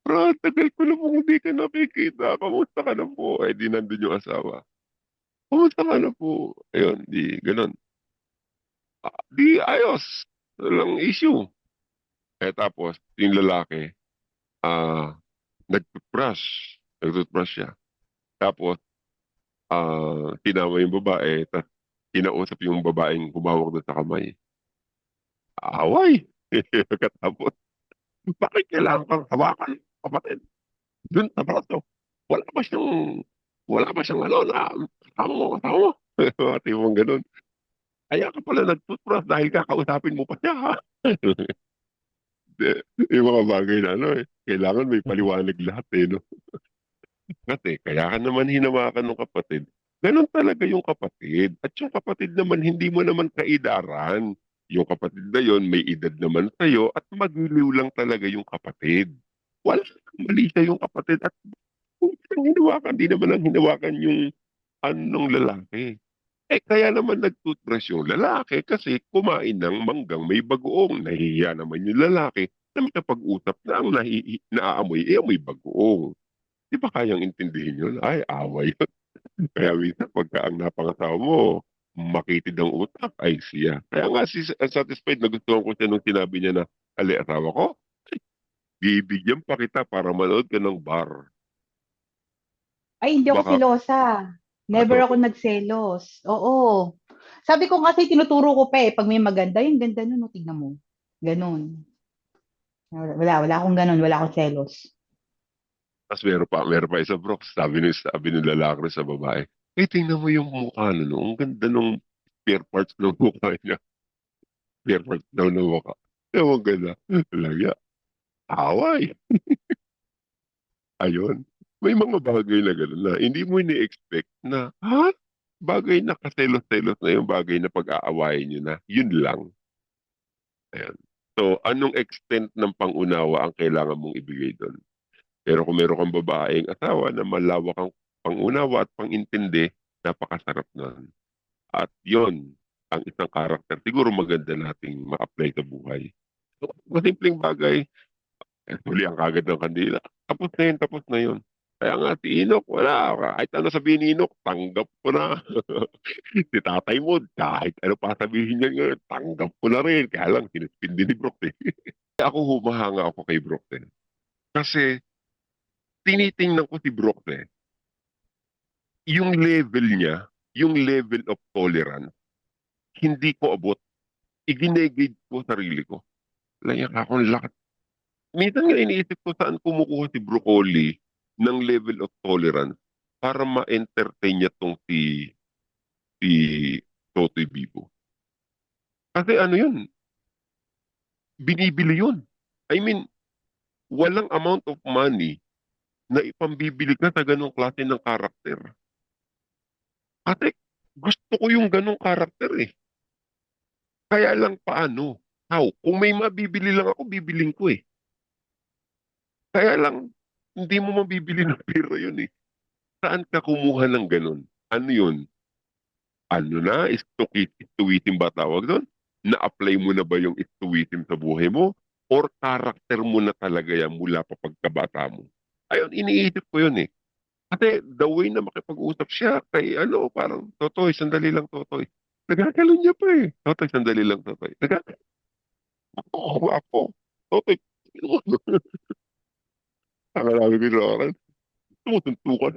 Bro, tagal ko na pong hindi ka nakikita. Kamusta ka na po? Eh, di nandun yung asawa. Kamusta ka na po? Ayun, di, ganun. Di, ayos. Walang issue. Eh, tapos, yung lalaki, ah, nag-toothbrush. Nag-toothbrush siya. Tapos, tinama yung babae, tapos kinausap yung babaeng humawak doon sa kamay. Away! Katapos, bakit kailangan kang hawakan, kapatid? Doon sa braso. Wala ba siyang, wala ba siyang ano na, kasama mo. Ate mong ganun. Kaya ka pala nag-toothbrush dahil kakausapin mo pa siya, ha? Yung mga bagay na ano eh. Kailangan may paliwanag lahat eh, no? Kasi kaya ka naman hinawakan ng kapatid. Ganon talaga yung kapatid. At yung kapatid naman, hindi mo naman kaidaran. Yung kapatid na yon may edad naman sa'yo at magiliw lang talaga yung kapatid. Wala mali sa yung kapatid at kung ang hinawakan, di naman ang hinawakan yung anong lalaki. Eh kaya naman nag-toothbrush yung lalaki kasi kumain ng manggang may bagoong. Nahihiya naman yung lalaki na makapag-usap na ang naaamoy, eh amoy bagoong. Di ba kayang intindihin yun? Ay, away yun. Kaya minsan pagka ang napangasawa mo, makitid ang utak, ay siya. Kaya nga satisfied na gusto ko siya nung sinabi niya na, ali, asawa ko, bibigyan pa kita para manood ka ng bar. Ay, hindi ako Baka, selosa. Never ano, ako nagselos. Oo. Sabi ko kasi tinuturo ko pa eh, pag may maganda, yung ganda nun, no, tignan mo. Ganon. Wala akong ganon, wala akong selos. tas meron pa isa bro, sabi ng lalaki sa babae, eh tingnan mo yung mukha no, ang ganda nung spare parts ng mukha niya. Spare parts daw ng mukha. Ewan ganda. Lagya. Away. Ayun. May mga bagay na gano'n na hindi mo ini-expect na, ha? Bagay na kaselos-selos na yung bagay na pag-aawayin nyo na. Yun lang. Ayan. So, anong extent ng pangunawa ang kailangan mong ibigay doon? Pero kung meron kang babaeng asawa na malawak ang pangunawa at pangintindi, napakasarap nun. At yon ang isang karakter. Siguro maganda nating ma-apply sa buhay. So, masimpleng bagay, huli ang kagad ng kandila. Tapos na yun. Kaya nga si Inok, wala. Kahit ano sabihin ni Inok, tanggap ko na. Si tatay mo, kahit ano pa sabihin niya ngayon, tanggap ko na rin. Kaya lang, sinispindi ni Brock eh. Kaya ako humahanga ako kay Brock eh. Kasi, tinitingnan ko si Brock eh. Yung level niya, yung level of tolerance, hindi ko abot. Iginegate ko sarili ko. Laya ka akong lakas. Minsan nga iniisip ko saan kumukuha si Broccoli ng level of tolerance para ma-entertain niya tong si Totoy Bibo. Kasi ano yun, binibili yun. I mean, walang amount of money na ipambibilig na ganong klase ng karakter. Ate, gusto ko yung ganong karakter eh. Kaya lang paano? How? Kung may mabibili lang ako, bibiling ko eh. Kaya lang, hindi mo mabibili ng pera yun eh. Saan ka kumuha ng ganon? Ano yun? Ano na? Istuwitim ba tawag doon? Na-apply mo na ba yung istuwitim sa buhay mo? Or karakter mo na talaga yan mula pa pagkabata mo? Ayun, iniisip ko yun eh. Kasi the way na makipag-usap siya kay ano, parang, Totoy, sandali lang, Totoy. Nagagalo niya pa eh. Totoy, sandali lang, Totoy. Nagagalo ako. Totoy, akalabi ko na oras. Tumutuntukan.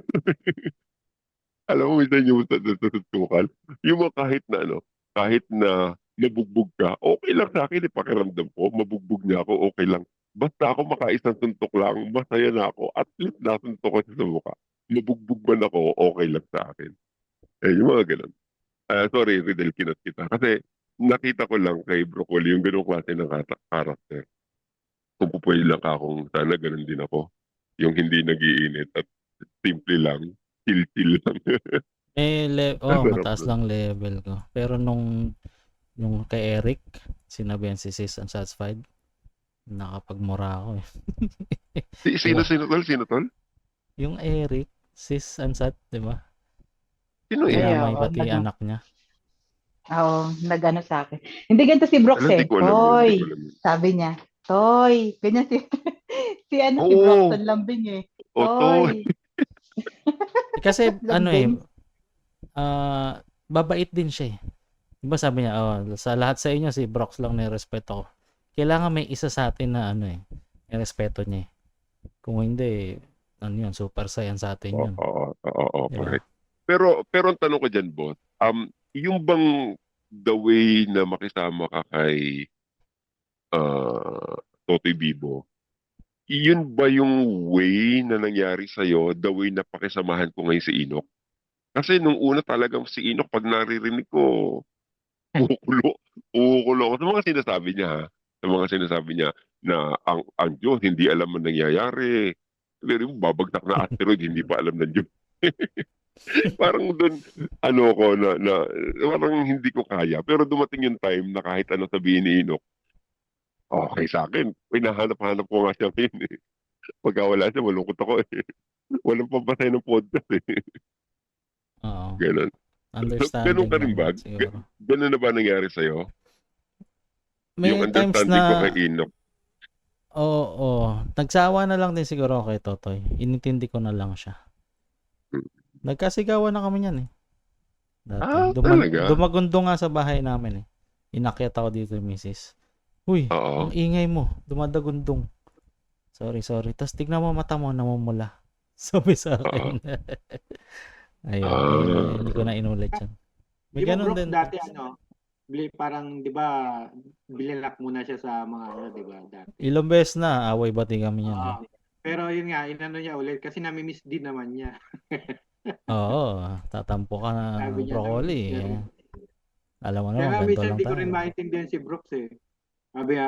Alam mo, minsan yung tututukan, yung mga kahit na ano, kahit na nabugbog ka, okay lang sa akin, pakiramdam ko, mabugbog niya ako, okay lang. Basta ako makaisang suntok lang, masaya na ako, at least nasuntok ko siya sa mukha. Mabugbog man ako, okay lang sa akin. Eh, yung mga ganun. Sorry, Riddle, kinat kita. Kasi nakita ko lang kay Broccoli yung ganung klase ng karakter. Kung pupwede lang akong sana ganun din ako. Yung hindi nagiinit at simple lang, chill-chill lang. Sarap Mataas nun. lang level ko. Pero yung kay Eric, sinabihan si Sis Unsatisfied, nakapagmura ako eh. Sino, sino, tol? Yung Eric, Sis Unsat, di ba? Sino Ay, yan? May oo, pati anak niya. Oo, nag-ano sa akin. Hindi ganito si Brooks Alam, di eh. ko alam yun, di Toy, ko alam yun. sabi niya. Toy, ganyan si si Oo, Broxton Lambing eh. Oto. Toy, Kasi Lambing. babait din siya eh. Diba sabi niya, sa lahat sa inyo si Brox lang nirespeto ko. Kailangan may isa sa atin na nirespeto niya eh. Kung hindi, yun, super saiyan sa atin yun. Oo, Diba? correct. Pero ang tanong ko dyan, boss, yung bang the way na makisama ka kay Totoy Bibo, yun ba yung way na nangyari sa'yo, the way na pakisamahan ko ngayon si Inok? Kasi nung una talagang si Inok, pag naririnig ko, kumukulo. Kumukulo ako sa mga sinasabi niya, ha? Sa mga sinasabi niya na ang Diyos hindi alam ang nangyayari. Pero yung babagtak na asteroid, hindi pa alam ng Diyos. Parang doon, ano ko, parang hindi ko kaya. Pero dumating yung time na kahit ano sabihin ni Inok, okay sa akin. Pinahanap-hanap ko nga siya ngayon eh. Pagka wala siya, malungkot ako eh. Walang pampasay ng podcast eh. Oo. Ganun. So, ganun Understanding ka rin lang ba? siguro. Ganun na ba nangyari sa'yo? Yung May times understanding ko na, kay Inok. oo, nagsawa na lang din siguro ako kay Totoy. Inintindi ko na lang siya. Nagkasigawan na kami niyan eh. Dati. Talaga? Dumagundo nga sa bahay namin eh. Inakyat ako dito yung misis. Uy, Oo. ang ingay mo. Dumadagundong. Sorry. Tapos tignan mo mata mo, namumula. Sabi sa akin. Ayun, hindi ko na inulit yan. May Di ba, ganun Brooks, din. dati parang, di ba, binilak muna siya sa mga, di ba, dati. Ilang beses na, away bati kami yan. Oo. Pero yun nga, inano niya ulit kasi nami-miss din naman niya. Oo, tatampo ka na Sabi niya, Broccoli. nami-miss niya rin. Alam mo Kaya naman, nga, ganito minsan lang di ko rin tayo. maintindihan si Brooks eh. Sabi niya,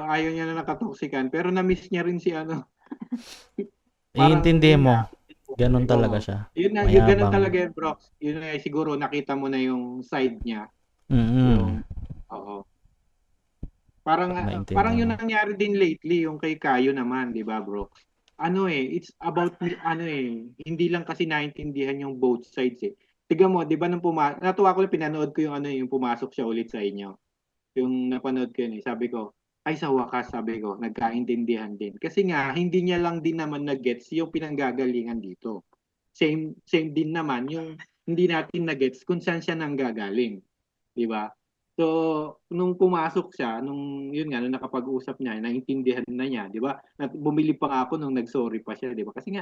ayaw niya na nakatoksikan, pero na-miss niya rin si ano. Parang, Iintindihin yun mo, nga. ganun talaga Oo. siya. Yun na, yung ganun Mayabang. talaga yung Brooks. Yun na, siguro nakita mo na yung side niya. Mm-mm. Oo. Parang Naintindihan parang yun mo. nangyari din lately yung kay Kayo naman, 'di ba, bro? It's about hindi lang kasi naintindihan yung both sides eh. Tignan mo, 'di ba natuwa ko lang pinanood ko yung yung pumasok siya ulit sa inyo. Yung napanood ko yun eh. Sabi ko, ay sa wakas, sabi ko, nagkaintindihan din. Kasi nga hindi niya lang din naman na-gets yung pinanggagalingan dito. Same din naman yung hindi natin na-gets kung saan siya nanggagaling, 'di ba? So, nung pumasok siya, yun nga, nung nakapag-usap niya, naintindihan na niya, di ba? Bumili pa nga ako nung nag-sorry pa siya, di ba? Kasi nga,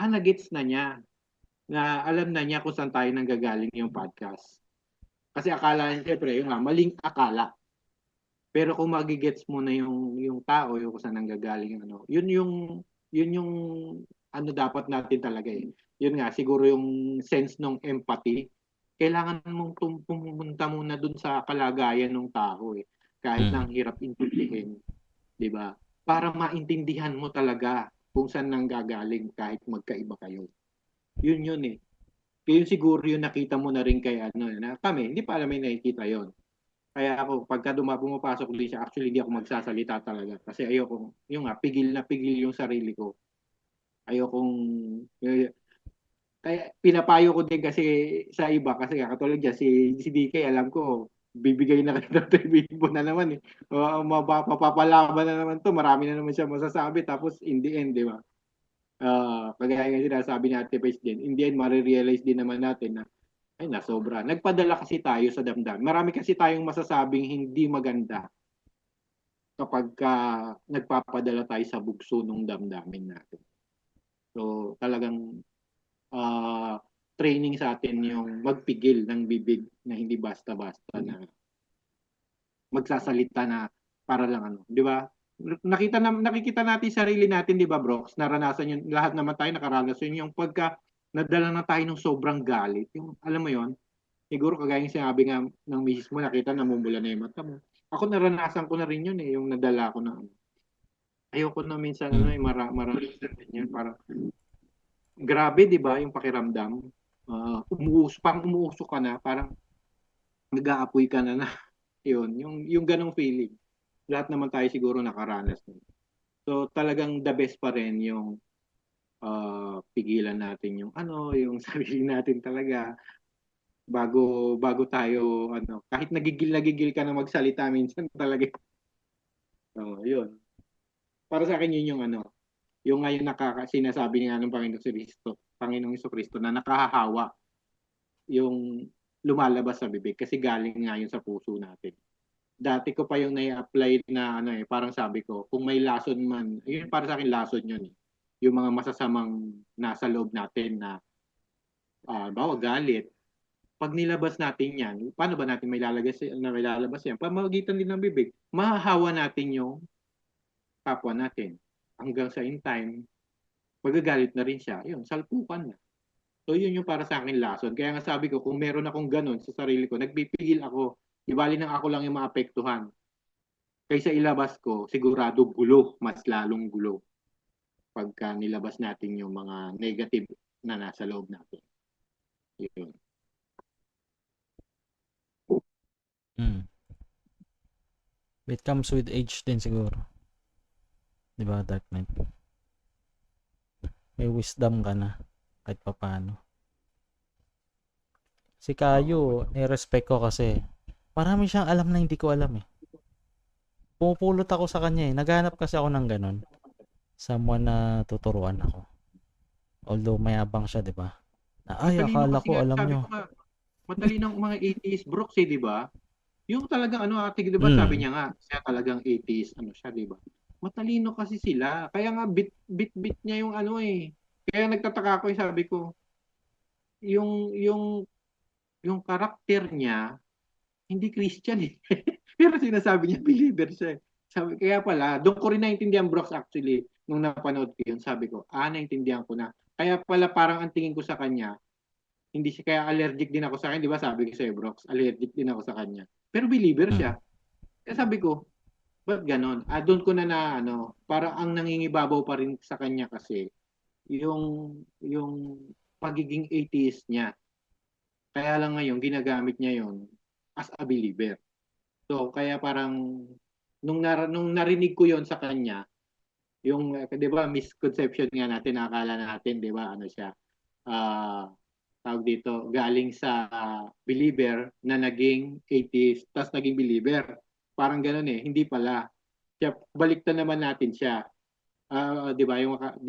nagets na niya, na alam na niya kung saan tayo nanggagaling yung podcast. Kasi akala niya, siyempre, yung nga, maling akala. Pero kung magigets mo na yung tao, yung kung saan nanggagaling, yun yung dapat natin talaga eh. Yun nga, siguro yung sense ng empathy, kailangan mong pumunta muna dun sa kalagayan ng tao kahit na ang hirap intindihin, 'di ba? Para maintindihan mo talaga kung saan nanggagaling kahit magkaiba kayo. Yun eh. Yun siguro yung nakita mo na rin kay ano, na kami, hindi pa alam may nakikita yon. Kaya ako, pagka pumapasok din siya, actually hindi ako magsasalita talaga. Kasi ayoko, yung nga, pigil na pigil yung sarili ko. Ayokong, kaya pinapayo ko din kasi sa iba, kasi katulad dyan, si DK, alam ko, bibigay na kayo ng tributo na naman eh. Mapapalaban na naman to, marami na naman siya masasabi, tapos in the end, di ba? Kagaya nga sinasabi ni Ate Pais din, in the end, marirealize din naman natin na ay, nasobra. Nagpadala kasi tayo sa damdamin. Marami kasi tayong masasabing hindi maganda kapag nagpapadala tayo sa bugso ng damdamin natin. So, talagang training sa atin yung magpigil ng bibig na hindi basta-basta na magsasalita na para lang ano. Di ba? Nakikita natin sarili natin, di ba, Brox? Naranasan yun. Lahat naman tayo nakaranas yun. Yung pagka nadala na tayo ng sobrang galit. Yung, alam mo yon, siguro kagaya yung sinabi nga ng misis mo, nakita namumula na yung mata mo. Ako naranasan ko na rin yun eh, yung nadala ko na ano. Ayoko na minsan ano, maranasan din yun. Parang grabe, di ba, yung pakiramdam. Umuusok ka na, parang nag-aapoy ka na yun, yung ganong feeling. Lahat naman tayo siguro nakaranas. So talagang the best pa rin yung pigilan natin yung yung sarili natin talaga bago tayo kahit nagigil ka na magsalita minsan talaga. Yun. Para sa akin yun yung yung ngayon sinasabi nga ng Panginoong Jesucristo na nakahahawa yung lumalabas sa bibig kasi galing nga yun sa puso natin. Dati ko pa yung nai-apply na parang sabi ko, kung may lason man, yun para sa akin lason yun eh. Yung mga masasamang nasa loob natin na bawa galit, pag nilabas natin yan, paano ba natin may lalabas yan? Pamagitan din ng bibig, mahahawa natin yung kapwa natin. Hanggang sa in time, magagalit na rin siya. Yun, salpukan na. So yun yung para sa akin lason. Kaya nga sabi ko, kung meron akong ganun sa sarili ko, nagpipigil ako, ibali nang ako lang yung maapektuhan. Kaysa ilabas ko, sigurado gulo, mas lalong gulo. Pagka nilabas natin yung mga negative na nasa loob natin. Yun. It comes with age din siguro. Di ba, Dark Knight? May wisdom ka na kahit papaano. Si Kayo, ni-respect ko kasi marami siyang alam na hindi ko alam eh. Pumupulot ako sa kanya eh. Naghanap kasi ako ng ganun. Someone na tuturuan ako. Although mayabang siya, di ba? Ay, akala ko alam nyo. Matalinong mga 80s Brooks eh, di ba? Yung talagang di ba sabi niya nga, siya talagang 80s, siya, di ba? Matalino kasi sila. Kaya nga bit niya yung eh. Kaya nagtataka ako, sabi ko, yung karakter niya, hindi Christian eh. Pero sinasabi niya, believer siya. Sabi, kaya pala, doon ko rin naintindihan, Brooks, actually, nung napanood ko yun, sabi ko, naintindihan ko na. Kaya pala parang ang tingin ko sa kanya, hindi siya, kaya allergic din ako sa kanya, di ba sabi ko sa'yo, Brooks, allergic din ako sa kanya. Pero believer siya. Kaya sabi ko, ba't ganon? Doon ko na parang ang nangingibabaw pa rin sa kanya kasi, yung pagiging atheist niya. Kaya lang ngayon, ginagamit niya yon as a believer. So, kaya parang, nung narinig ko yon sa kanya, yung, di ba, misconception nga natin, nakakala natin, di ba, siya, tawag dito, galing sa believer na naging atheist, tapos naging believer. Parang gano'n eh, hindi pala. Kaya baliktad naman natin siya. Di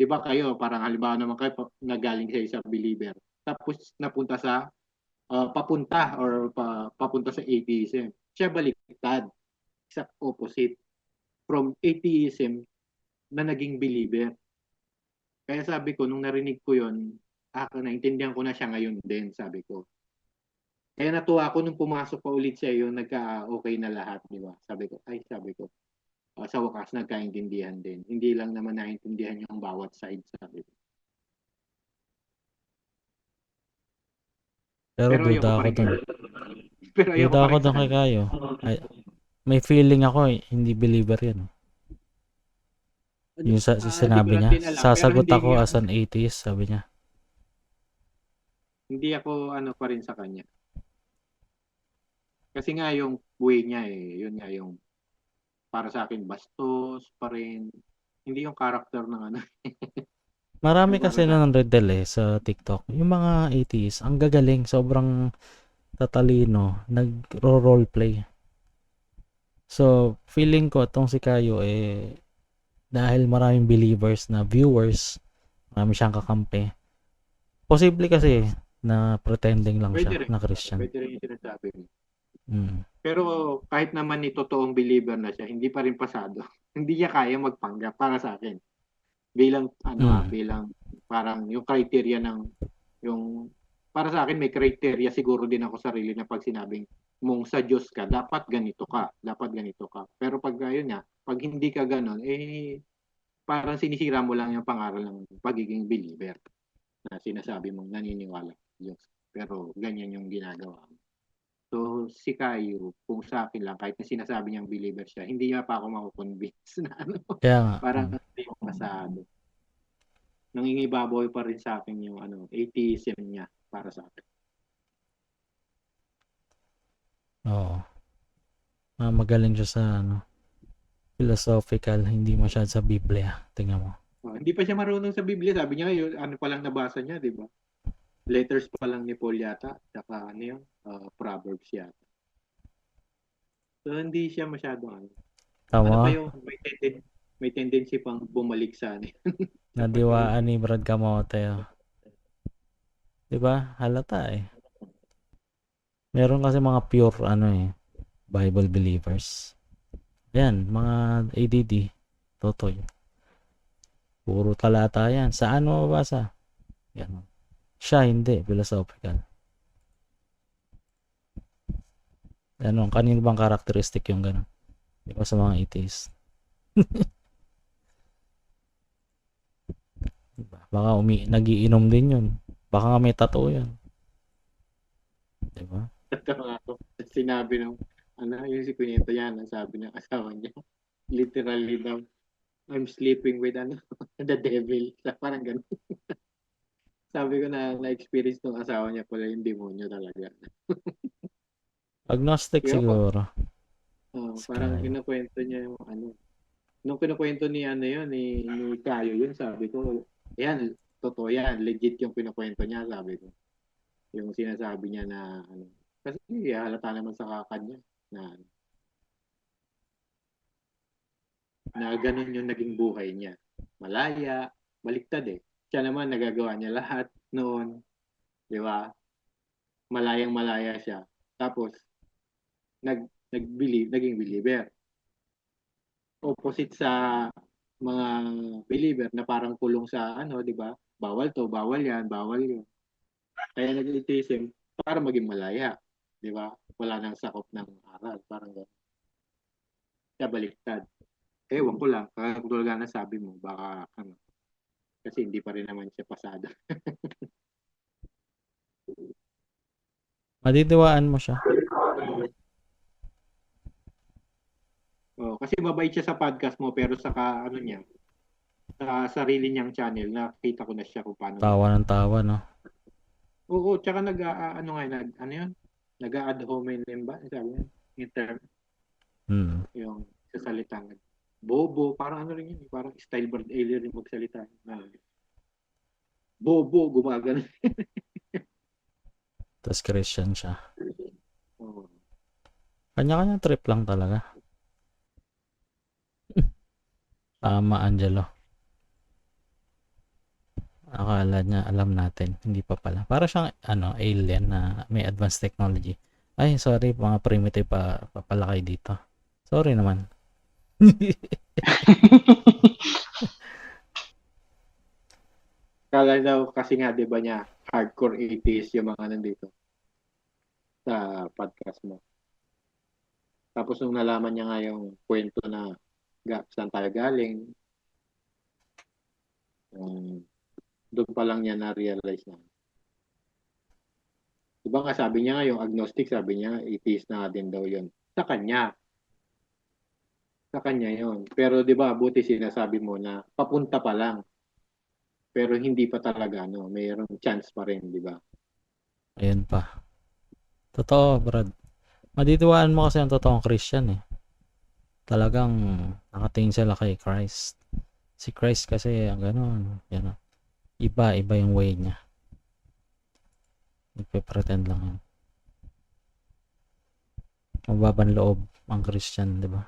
ba kayo, parang halimbawa naman kayo na galing sa isang believer. Tapos napunta sa papunta sa atheism. Siya baliktad. Sa opposite. From atheism na naging believer. Kaya sabi ko, nung narinig ko yon, naintindihan ko na siya ngayon din, sabi ko. Kaya natuwa ako nung pumasok pa ulit siya yun, nagka-okay na lahat, di ba? Sabi ko, sa wakas nagkaintindihan din. Hindi lang naman naintindihan yung bawat side, sabi ko. Pero duda ako doon. Duda ako doon kay Kayo. May feeling ako hindi believer yan. Yung Di ko sinabi lang niya, din alam, pero sasagot hindi ako niya as an atheist, sabi niya. hindi ako ano pa rin sa kanya. Kasi nga yung way niya yun nga yung para sa akin bastos pa rin. Hindi yung character ng ano, Marami yung para kasi sa nun riddle sa TikTok. Yung mga atheists, ang gagaling, sobrang tatalino, nag-roleplay. So, feeling ko itong si Kayo dahil maraming believers na viewers, marami siyang kakampi. Posible kasi na pretending lang pwede siya rin. na Christian. Pwede rin yung sinasabi mo. Mm. Pero kahit naman ni totoong believer na siya, hindi pa rin pasado. Hindi niya kaya magpanggap para sa akin. Bilang Mm. bilang parang yung criteria ng yung para sa akin may criteria siguro din ako sarili na pag sinabing mong sa Diyos ka, dapat ganito ka, dapat ganito ka. Pero pag ayun nga, pag hindi ka ganon, parang sinisira mo lang yung pangaral ng pagiging believer na sinasabi mong naniniwala sa Diyos. Pero ganyan yung ginagawa mo. So, si Caillou, kung sa akin lang, kahit na sinasabi niyang believer siya, hindi niya pa ako makukonvince na Kaya nga. parang hindi ko pasado. Nangingibabaw pa rin sa akin yung atheism niya para sa akin. Oo. Magaling siya sa philosophical, hindi masyado sa Biblia. Tingnan mo. Hindi pa siya marunong sa Biblia. Sabi niya, yun, ano pa lang nabasa niya, di ba? Letters pa lang ni Paul yata. Saka Proverbs yata. So, hindi siya masyadong Ano Tama. pa yung may tendency pang bumalik sa sa Nadiwaan ni Brad Kamote. Diba? Halata Meron kasi mga pure Bible believers. Yan, mga ADD. Totoy. Puro talata yan. Saan mo mabasa? Yan. Siya hindi. Philosophical. Kanino bang karakteristik yung gano'n? Di ba sa mga atheist? Diba? Baka nagiinom din yun. Baka nga may tattoo yun. Diba? ako. Sinabi ng yung si Kunito yan, ang sabi ng asawa niya. Literally daw, I'm sleeping with the devil. Parang ganun. Sabi ko na-experience ng asawa niya pala yung demonyo talaga. Agnostic Kaya siguro. parang Sky. kinukwento niya yung nung kinukwento ni ni Kayo yun, sabi ko, yan, totoo yan, legit yung kinukwento niya, sabi ko. Yung sinasabi niya na kasi halata naman sa kanya na ganun yung naging buhay niya. Malaya, baliktad Siya naman nagagawa niya lahat noon, di ba? Malayang malaya siya. Tapos naging believer. Opposite sa mga believer na parang kulong sa di ba? Bawal to, bawal yan, bawal yun. Kaya nag-atheism para maging malaya, di ba? Wala nang sakop ng aral, parang gano'n. Kaya baliktad. Ewan ko lang, tulad nga na sabi mo, baka kasi hindi pa rin naman siya pasada. Madidewaan mo siya. Kasi mabait siya sa podcast mo, pero sa niya, sa sarili niyang channel, nakita ko na siya kung paano. Tawa ng tawa, no? Oo, tsaka nag-a-ad hominem ba? Sabi niya, yung term, yung sa salitang bobo, parang rin yun, parang style bird alien yung magsalita. Bobo, gumagano. Tapos Christian siya. Oo. Kanya-kanya trip lang talaga. Tama, Angelo. Akala niya alam natin. Hindi pa pala. Para siyang alien na may advanced technology. Ay, sorry. Mga primitive pa pala kayo dito. Sorry naman. Kala daw kasi nga, di ba niya, hardcore atheist yung mga nandito sa podcast mo. Tapos nung nalaman niya nga yung kwento na saan tayo galing, doon pa lang niya na-realize na. Diba nga sabi niya nga yung agnostic, sabi niya atheist na din daw yun. Sa kanya. sa kanya yon. Pero 'di ba, buti sinasabi mo na papunta pa lang, pero hindi pa talaga mayroong chance pa rin, 'di ba? Ayun pa. Totoo, Brad. Maditiwaan mo kasi ang totoong Christian eh. Talagang nakatingin sila kay Christ. Si Christ kasi ang gano'n. Yan, iba yung way niya. Nagpe-pretend lang yun. Mababan loob ang Christian, di ba?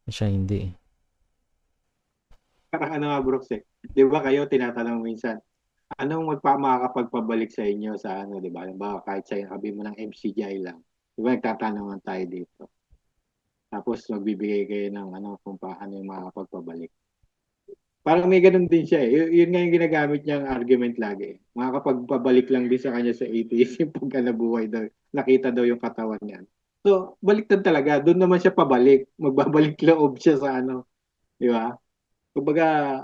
Siya hindi eh. Parang Brooks eh. 'Di ba kayo tinatanong minsan, anong makakapagpabalik sa inyo sa di ba? Halimbawa, kahit sa sabi mo ng MCGI lang. 'Di ba nagtatanungan tayo dito. Tapos magbibigay kayo ng kung paano yung makakapagpabalik. Parang may ganun din siya eh. Yun nga yung ginagamit niyang argument lagi. Makakapagpabalik lang din sa kanya sa atheist yung pagka nabuhay daw. Nakita daw yung katawan niya. So, baliktad talaga. Doon naman siya pabalik. Magbabalik loob siya sa di ba? Kumbaga,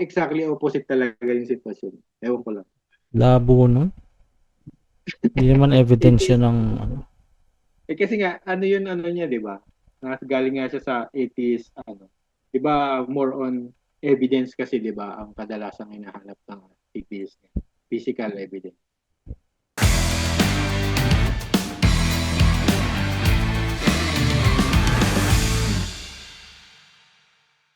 exactly opposite talaga yung sitwasyon. Ewan ko lang. Labo nun. Hindi naman evidence yun ng Kasi nga, yun niya, di ba? Galing nga siya sa atheist, di ba, more on evidence kasi, di ba, ang kadalasang hinahanap ng atheist. Physical evidence.